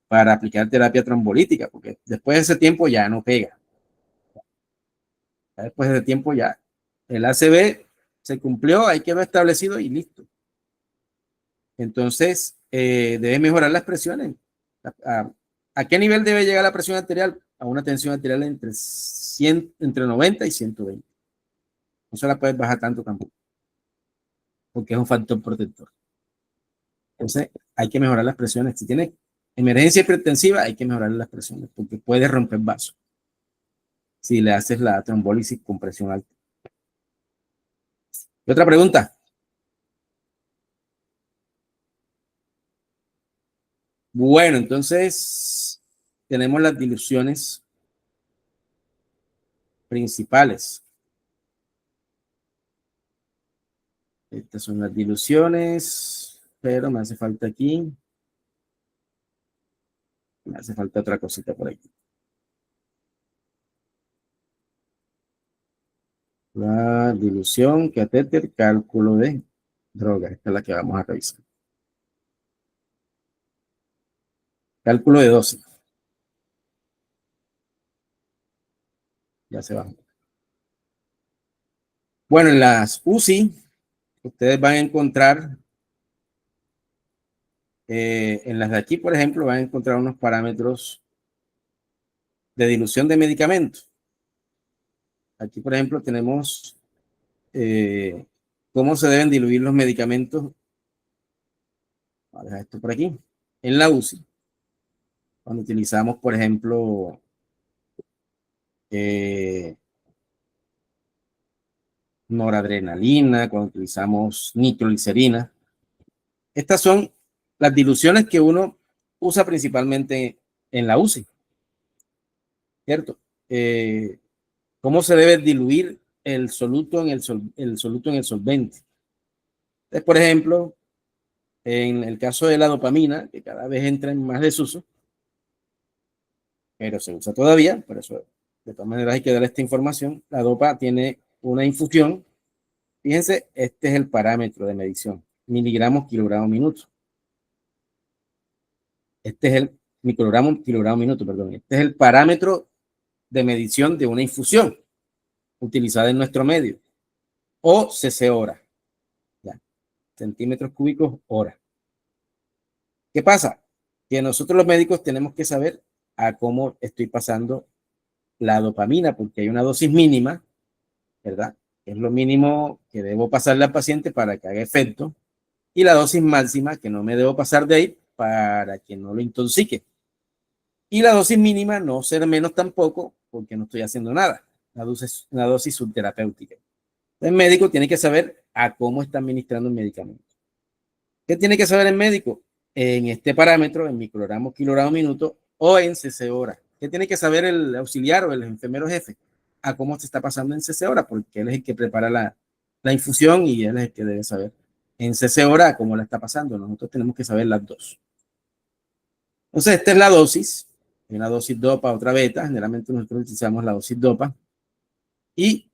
para aplicar terapia trombolítica, porque después de ese tiempo ya no pega. Después de ese tiempo ya el ACV se cumplió, hay que lo establecido y listo. Entonces, debe mejorar las presiones. ¿A qué nivel debe llegar la presión arterial? A una tensión arterial entre 90 y 120. No se la puedes bajar tanto tampoco, porque es un factor protector. Entonces, hay que mejorar las presiones. Si tienes emergencia hipertensiva, hay que mejorar las presiones, porque puede romper vasos si le haces la trombólisis con presión alta. ¿Y otra pregunta? Bueno, entonces tenemos las diluciones principales. Estas son las diluciones, pero me hace falta aquí. Me hace falta otra cosita por aquí. La dilución, catéter, cálculo de droga. Esta es la que vamos a revisar. Cálculo de dosis. Ya se va. Bueno, en las UCI, ustedes van a encontrar, en las de aquí, por ejemplo, van a encontrar unos parámetros de dilución de medicamentos. Aquí, por ejemplo, tenemos cómo se deben diluir los medicamentos. Voy a dejar esto por aquí. en la UCI, cuando utilizamos, por ejemplo, noradrenalina, cuando utilizamos nitroglicerina. Estas son las diluciones que uno usa principalmente en la UCI, ¿cierto? ¿Cómo se debe diluir el soluto en el soluto en el solvente? Entonces, por ejemplo, en el caso de la dopamina, que cada vez entra en más desuso, pero se usa todavía, por eso de todas maneras hay que dar esta información. La dopa tiene una infusión. Fíjense, este es el parámetro de medición, miligramos, kilogramo, minuto. Este es el microgramo, kilogramo, minuto, perdón. Este es el parámetro de medición de una infusión utilizada en nuestro medio. O cc hora. Ya. Centímetros cúbicos hora. ¿Qué pasa? Que nosotros los médicos tenemos que saber a cómo estoy pasando la dopamina, porque hay una dosis mínima, ¿verdad? Es lo mínimo que debo pasarle al paciente para que haga efecto, y la dosis máxima que no me debo pasar de ahí para que no lo intoxique. Y la dosis mínima no ser menos tampoco, porque no estoy haciendo nada. Una dosis subterapéutica. El médico tiene que saber a cómo está administrando el medicamento. ¿Qué tiene que saber el médico? En este parámetro, en microgramos, kilogramos, minuto, o en cc hora. ¿Qué tiene que saber el auxiliar o el enfermero jefe? A cómo se está pasando en cc hora, porque él es el que prepara la infusión y él es el que debe saber en cc hora cómo la está pasando. Nosotros tenemos que saber las dos. Entonces, esta es la dosis. Una dosis dopa, otra beta. Generalmente nosotros utilizamos la dosis dopa. Y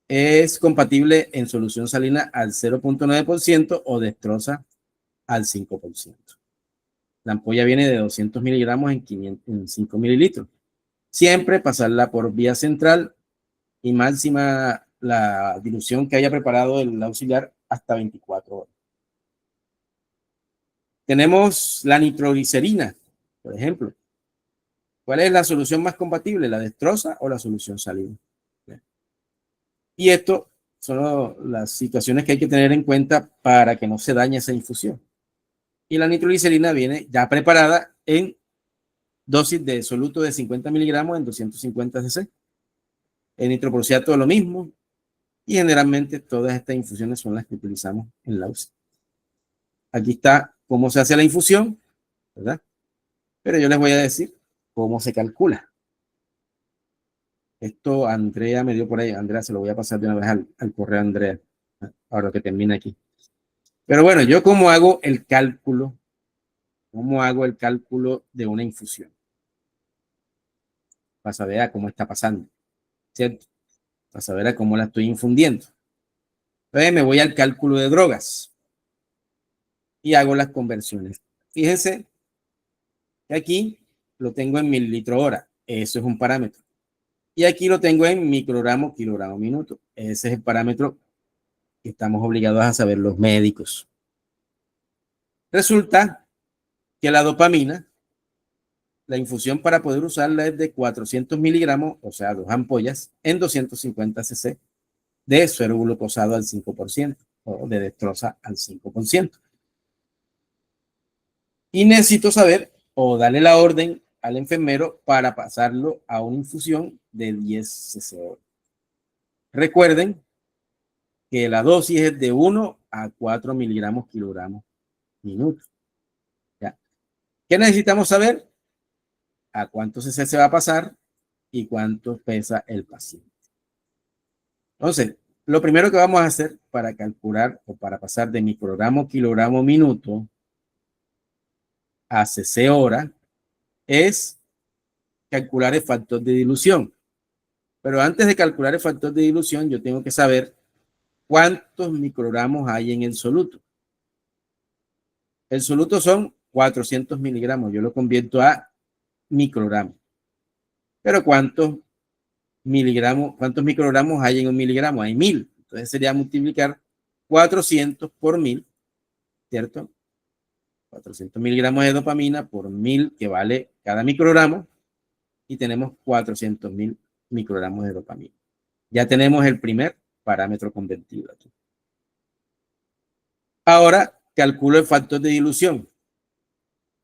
es compatible en solución salina al 0.9% o dextrosa al 5%. La ampolla viene de 200 miligramos en 5 mililitros. Siempre pasarla por vía central y máxima la dilución que haya preparado el auxiliar hasta 24 horas. Tenemos la nitroglicerina, por ejemplo. ¿Cuál es la solución más compatible? ¿La dextrosa o la solución salina? Y esto son las situaciones que hay que tener en cuenta para que no se dañe esa infusión. Y la nitroglicerina viene ya preparada en dosis de soluto de 50 miligramos en 250 cc. El nitroprusiato lo mismo. Y generalmente todas estas infusiones son las que utilizamos en la UCI. Aquí está cómo se hace la infusión, ¿verdad? Pero yo les voy a decir cómo se calcula. Esto Andrea me dio por ahí. Andrea, se lo voy a pasar de una vez al correo a Andrea, ahora que termine aquí. Pero bueno, yo cómo hago el cálculo, de una infusión. Para saber a cómo está pasando, ¿cierto? Para saber a cómo la estoy infundiendo. Entonces me voy al cálculo de drogas y hago las conversiones. Fíjense que aquí lo tengo en mililitro hora. Eso es un parámetro. Y aquí lo tengo en microgramo, kilogramo, minuto. Ese es el parámetro que estamos obligados a saber los médicos. Resulta que la dopamina, la infusión para poder usarla es de 400 miligramos, o sea, 2 ampollas, en 250 cc de suero glucosado al 5% o de dextrosa al 5%. Y necesito saber o darle la orden al enfermero para pasarlo a una infusión de 10 cc. Recuerden que la dosis es de 1 a 4 miligramos kilogramos minuto. ¿Ya? ¿Qué necesitamos saber? A cuánto cc se va a pasar y cuánto pesa el paciente. Entonces, lo primero que vamos a hacer para calcular o para pasar de microgramo, kilogramo, minuto a cc hora es calcular el factor de dilución. Pero antes de calcular el factor de dilución, yo tengo que saber cuántos microgramos hay en el soluto. El soluto son 400 miligramos. Yo lo convierto a microgramos. Pero ¿cuántos microgramos hay en un miligramo? Hay 1000. Entonces sería multiplicar 400 por 1000, ¿cierto? 400 miligramos de dopamina por 1000, que vale cada microgramo, y tenemos 400.000 microgramos de dopamina. Ya tenemos el primer parámetro convertido aquí. Ahora calculo el factor de dilución.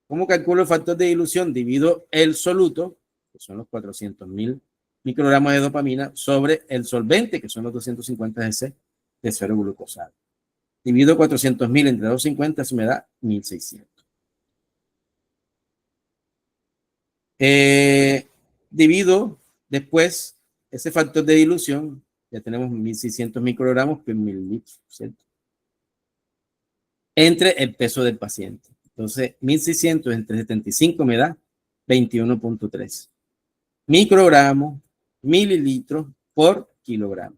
¿Cómo calculo el factor de dilución? Divido el soluto, que son los 400.000 microgramos de dopamina, sobre el solvente, que son los 250 cc de suero glucosado. Divido 400.000 entre 250, eso me da 1.600. Divido después ese factor de dilución, ya tenemos 1.600 microgramos por mililitros, ¿cierto? Entre el peso del paciente. Entonces, 1.600 entre 75 me da 21.3 microgramos, mililitros por kilogramo.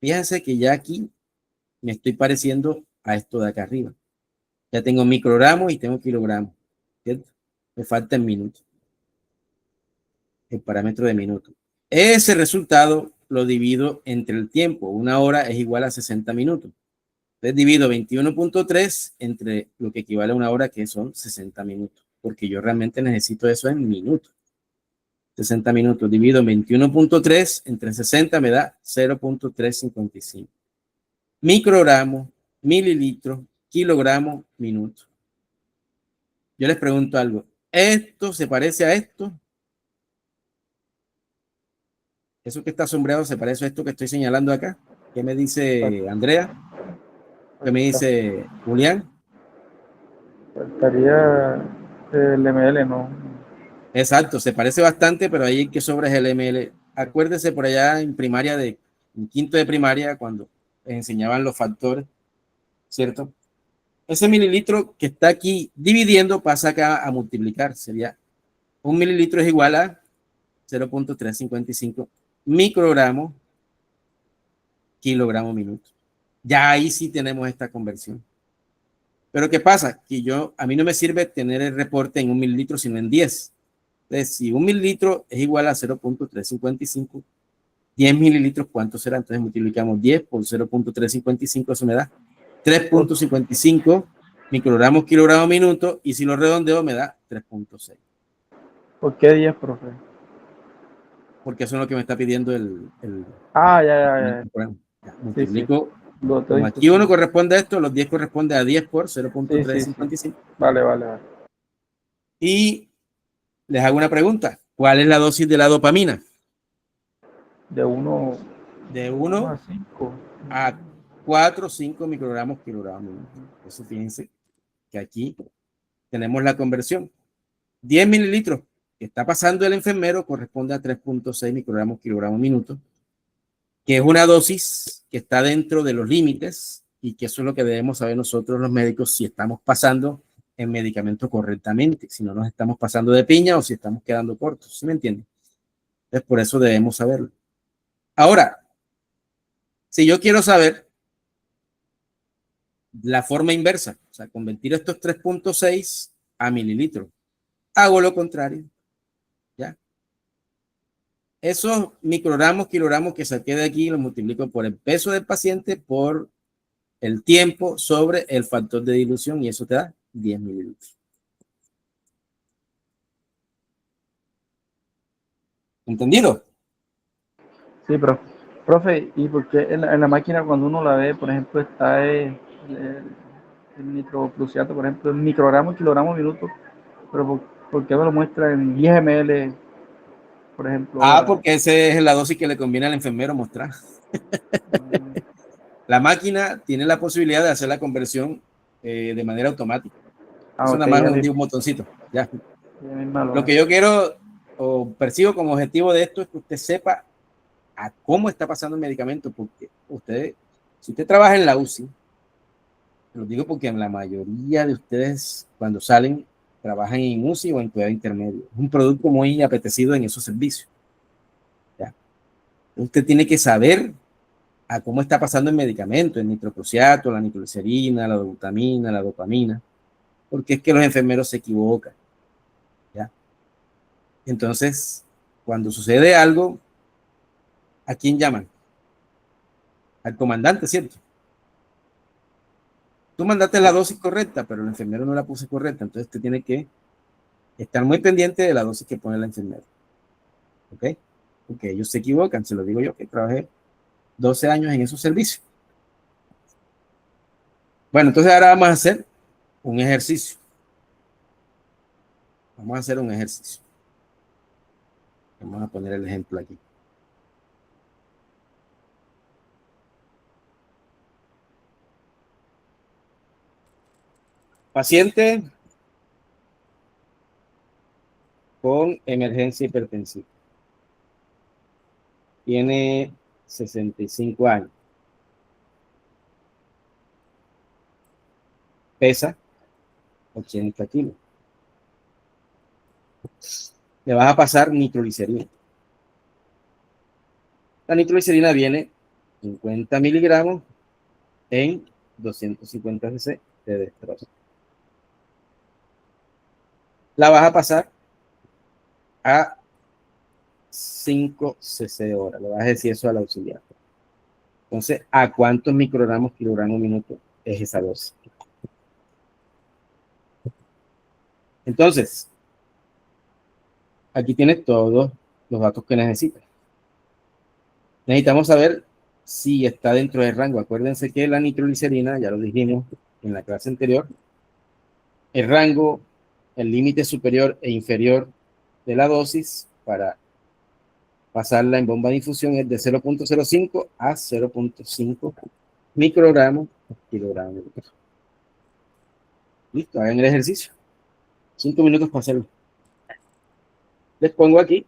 Fíjense que ya aquí me estoy pareciendo a esto de acá arriba. Ya tengo microgramos y tengo kilogramos, ¿cierto? Me falta en minutos. El parámetro de minuto. Ese resultado lo divido entre el tiempo. 1 hora es igual a 60 minutos. Entonces divido 21.3 entre lo que equivale a 1 hora, que son 60 minutos. Porque yo realmente necesito eso en minutos. 60 minutos divido 21.3 entre 60 me da 0.355. Microgramos, mililitros, kilogramos, minutos. Yo les pregunto algo. ¿Esto se parece a esto? ¿Eso que está sombreado se parece a esto que estoy señalando acá? ¿Qué me dice Andrea? ¿Qué me dice Julián? Faltaría el ml, ¿no? Exacto, se parece bastante, pero ahí que sobra es el ml. Acuérdese por allá en primaria, en quinto de primaria, cuando les enseñaban los factores, ¿cierto? Ese mililitro que está aquí dividiendo pasa acá a multiplicar. Sería 1 mililitro es igual a 0.355 microgramos, kilogramo, minuto. Ya ahí sí tenemos esta conversión. Pero ¿qué pasa? Que a mí no me sirve tener el reporte en 1 mililitro, sino en 10. Entonces, si 1 mililitro es igual a 0.355, 10 mililitros, ¿cuánto será? Entonces multiplicamos 10 por 0.355, eso me da 3.55 microgramos, kilogramo, minuto, y si lo redondeo me da 3.6. ¿Por qué 10, profe? Porque eso es lo que me está pidiendo el Ya. multiplico. Sí. Como aquí 1 corresponde a esto, los 10 corresponde a 10 por 0.355. Sí. Vale. Y les hago una pregunta. ¿Cuál es la dosis de la dopamina? De 1 a 5. A 4 o 5 microgramos, kilogramos. Eso fíjense que aquí tenemos la conversión. 10 mililitros que está pasando el enfermero corresponde a 3.6 microgramos, kilogramos, minuto, que es una dosis que está dentro de los límites y que eso es lo que debemos saber nosotros los médicos si estamos pasando el medicamento correctamente, si no nos estamos pasando de piña o si estamos quedando cortos, ¿sí me entienden? Entonces por eso debemos saberlo. Ahora, si yo quiero saber la forma inversa, o sea, convertir estos 3.6 a mililitros, hago lo contrario, ¿ya? Esos microgramos, kilogramos que saqué de aquí los multiplico por el peso del paciente por el tiempo sobre el factor de dilución y eso te da 10 mililitros. ¿Entendido? Sí, pero, profe, ¿y por qué en la máquina cuando uno la ve, por ejemplo, está el nitrocruciato, por ejemplo, en microgramos, kilogramos, minutos, pero ¿por qué me lo muestra en 10 ml, por ejemplo? Porque esa es la dosis que le conviene al enfermero mostrar. La máquina tiene la posibilidad de hacer la conversión de manera automática. Eso nada más es un botoncito. Ya. Lo que yo quiero o percibo como objetivo de esto es que usted sepa a cómo está pasando el medicamento, porque si usted trabaja en la UCI, lo digo porque la mayoría de ustedes cuando salen trabajan en UCI o en cuidado intermedio. Es un producto muy apetecido en esos servicios. ¿Ya? Usted tiene que saber a cómo está pasando el medicamento, el nitrocruciato, la nitroglicerina, la dobutamina, la dopamina, porque es que los enfermeros se equivocan. ¿Ya? Entonces, cuando sucede algo, ¿a quién llaman? Al comandante, ¿cierto? Tú mandaste la dosis correcta, pero el enfermero no la puso correcta, entonces usted tiene que estar muy pendiente de la dosis que pone el enfermero. ¿Ok? Porque ellos se equivocan, se lo digo yo que trabajé 12 años en esos servicios. Bueno, entonces ahora vamos a hacer un ejercicio. Vamos a hacer un ejercicio. Vamos a poner el ejemplo aquí. Paciente con emergencia hipertensiva. Tiene 65 años. Pesa 80 kilos. Le vas a pasar nitroglicerina. La nitroglicerina viene 50 miligramos en 250 cc de dextrosa. La vas a pasar a 5 cc hora. Le vas a decir eso al auxiliar. Entonces, ¿a cuántos microgramos, kilogramos, minuto es esa dosis? Entonces, aquí tienes todos los datos que necesitas. Necesitamos saber si está dentro del rango. Acuérdense que la nitroglicerina, ya lo dijimos en la clase anterior, el rango, el límite superior e inferior de la dosis para pasarla en bomba de infusión es de 0.05 a 0.5 microgramos por kilogramo. Listo, hagan el ejercicio. 5 minutos para hacerlo. Les pongo aquí,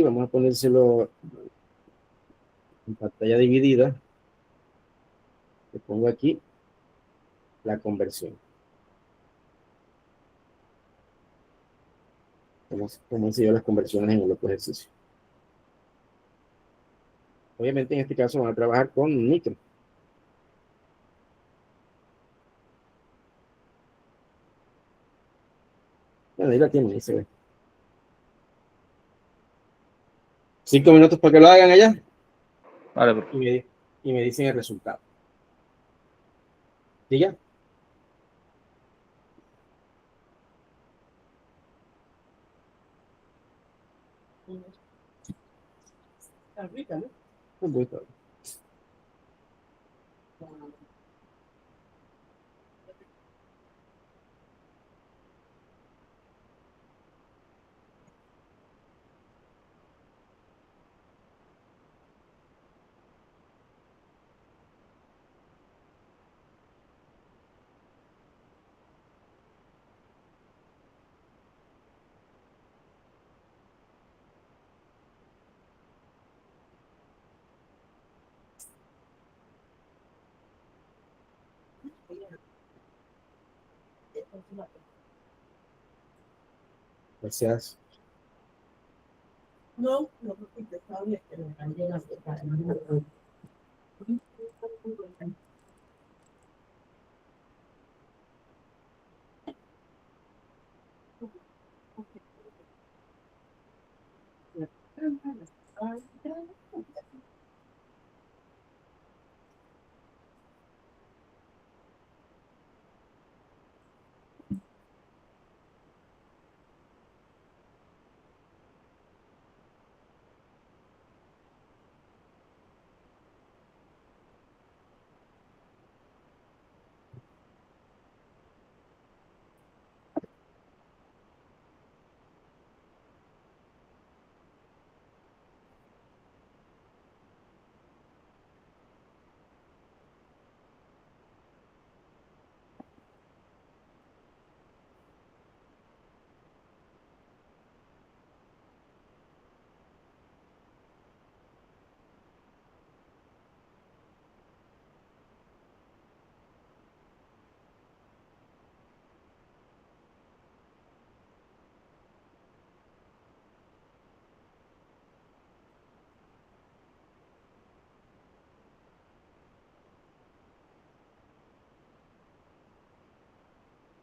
vamos a ponérselo en pantalla dividida. Les pongo aquí la conversión. Cómo han sido las conversiones en el otro ejercicio. Obviamente en este caso van a trabajar con nitro. Bueno, ahí la tienen, ahí se ve. 5 minutos para que lo hagan allá. Vale, profe. Y me dicen el resultado. ¿Diga? Está rica, ¿no? Un poquito. Gracias. No, no, porque está bien.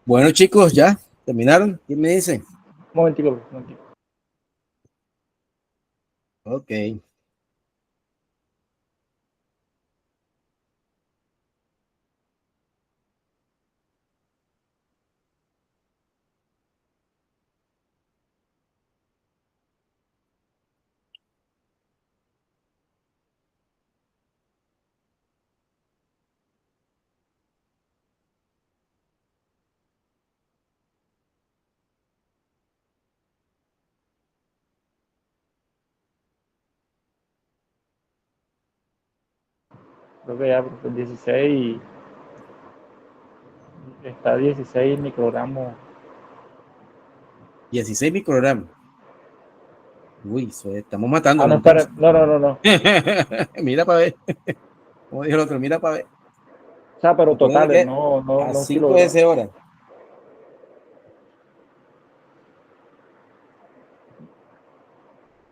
Bueno, chicos, ¿ya terminaron? ¿Quién me dice? Un momentico, profe, un momentico. Ok. Creo que ya, profe, 16, está 16 microgramos. 16 microgramos. Uy, estamos matando No, entonces. espera, no. Mira para ver. Como dijo el otro, mira para ver. O sea, pero Recuerda totales, que no a un 5 kilogramo. de hora.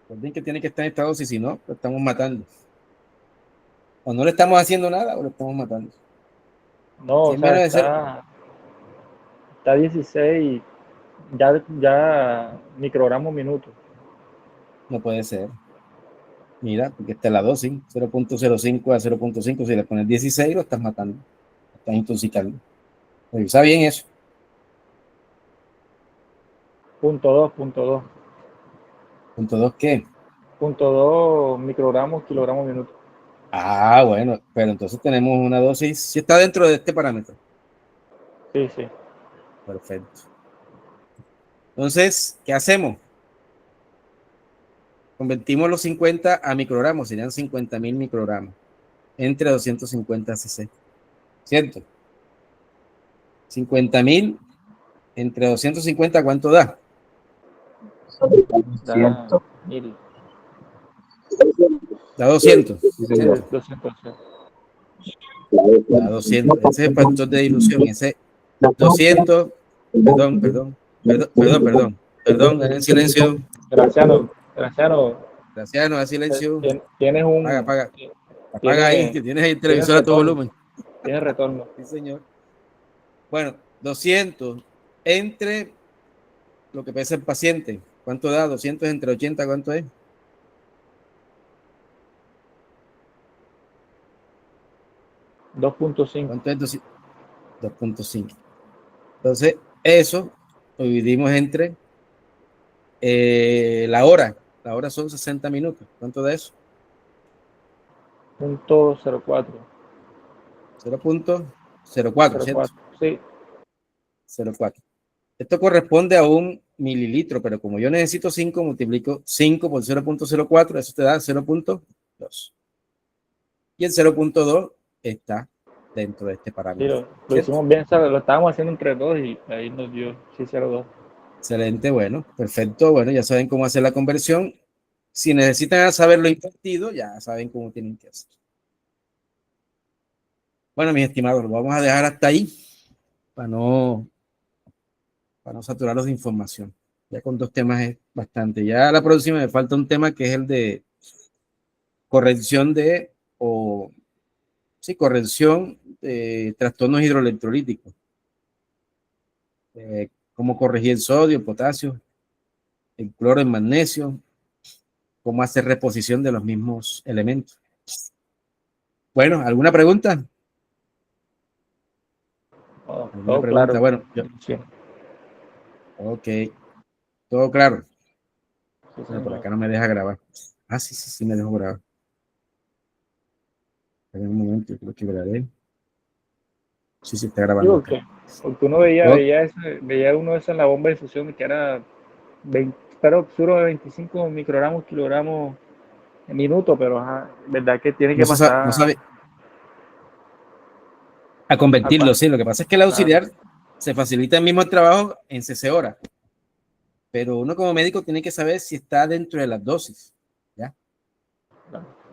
Recuerden que tiene que estar en esta dosis, si no, lo estamos matando. O no le estamos haciendo nada o lo estamos matando. No, Si o es sea, menos de cero, está 16, ya microgramos minuto. no puede ser. Mira, porque está la dosis, 0.05 a 0.5. Si le pones 16, lo estás matando. Lo estás intoxicando. Revisa bien eso. Punto 2, Punto 2, ¿qué? punto 2 microgramos, kilogramos minuto. Ah, bueno, pero entonces tenemos una dosis, si está dentro de este parámetro. Sí, sí. Perfecto. Entonces, ¿qué hacemos? Convertimos los 50 a microgramos, serían 50.000 microgramos, entre 250 cc. ¿Cierto? 50.000 entre 250, ¿cuánto da? Da 1000. Da 200. Sí, señor. 200. Da 200. Ese es el factor de dilución. Ese 200. Perdón, en silencio. Graciano, Gracias, no, silencio. tienes Apaga ahí, que tienes ahí el tienes televisor a todo retorno, volumen. tienes retorno. Sí, señor. Bueno, 200 entre lo que pesa el paciente. ¿Cuánto da? 200 entre 80, ¿cuánto es? 2.5. ¿Cuánto es 2.5? Entonces, eso lo dividimos entre la hora. La hora son 60 minutos. ¿Cuánto da eso? 0.04. 0.04, ¿cierto? Sí. 0.4. Esto corresponde a un mililitro, pero como yo necesito 5, multiplico 5 por 0.04, eso te da 0.2. Y el 0.2 está dentro de este Sí, parámetro. lo hicimos bien, ¿sabes? Lo estábamos haciendo entre 2 y ahí nos dio 0.2. Excelente, bueno, perfecto. Bueno, ya saben cómo hacer la conversión. Si necesitan saber lo invertido, ya saben cómo tienen que hacer. Bueno, mis estimados, lo vamos a dejar hasta ahí para no saturarlos de información. Ya con 2 temas es bastante. Ya la próxima me falta un tema que es el de corrección de trastornos hidroelectrolíticos. Cómo corregir el sodio, el potasio, el cloro, el magnesio, cómo hacer reposición de los mismos elementos. Bueno, ¿alguna pregunta? ¿Alguna Todo pregunta? claro. Bueno, Sí. ok, todo claro. Sí, Bueno, por señor. acá no me deja grabar. Ah, sí, me dejo grabar. Espera un momento, creo que grabé. Sí, está grabando acá. Porque uno veía uno de esos en la bomba de difusión que era 20, pero solo de 25 microgramos, kilogramos en minuto, pero verdad que tiene que No pasar sabe a a convertirlo, cuánto. sí. Lo que pasa es que el auxiliar se facilita el mismo trabajo en cc hora, pero uno como médico tiene que saber si está dentro de las dosis, ¿ya?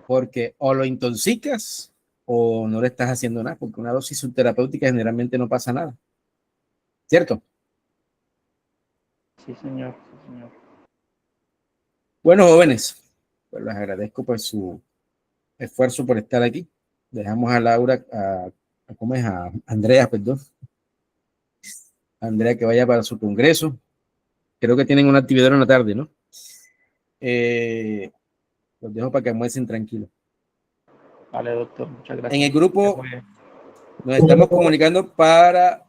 Porque o lo intoxicas o no le estás haciendo nada, porque una dosis subterapéutica generalmente no pasa nada, ¿cierto? Sí, señor. Sí, señor. Bueno, jóvenes, pues les agradezco por su esfuerzo por estar aquí. Dejamos a Laura, ¿cómo es? A Andrea, perdón. Andrea que vaya para su congreso. Creo que tienen una actividad en la tarde, ¿no? Los dejo para que almuercen tranquilos. Vale, doctor, muchas gracias. En el grupo nos estamos comunicando para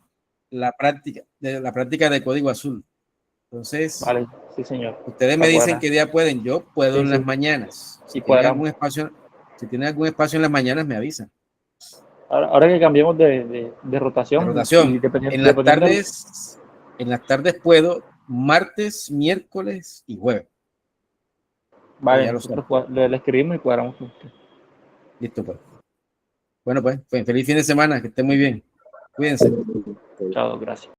la práctica de código azul. Entonces, vale, sí, señor. ustedes me dicen qué día pueden. Yo puedo en las mañanas. Si tienen algún espacio en las mañanas, me avisan. Ahora que cambiemos de De rotación, y rotación. En las dependiendo tardes puedo martes, miércoles y jueves. vale, Ya lo nosotros saben. le escribimos y cuadramos con usted. Listo, pues. Bueno, pues feliz fin de semana, que esté muy bien. Cuídense. Chao, gracias.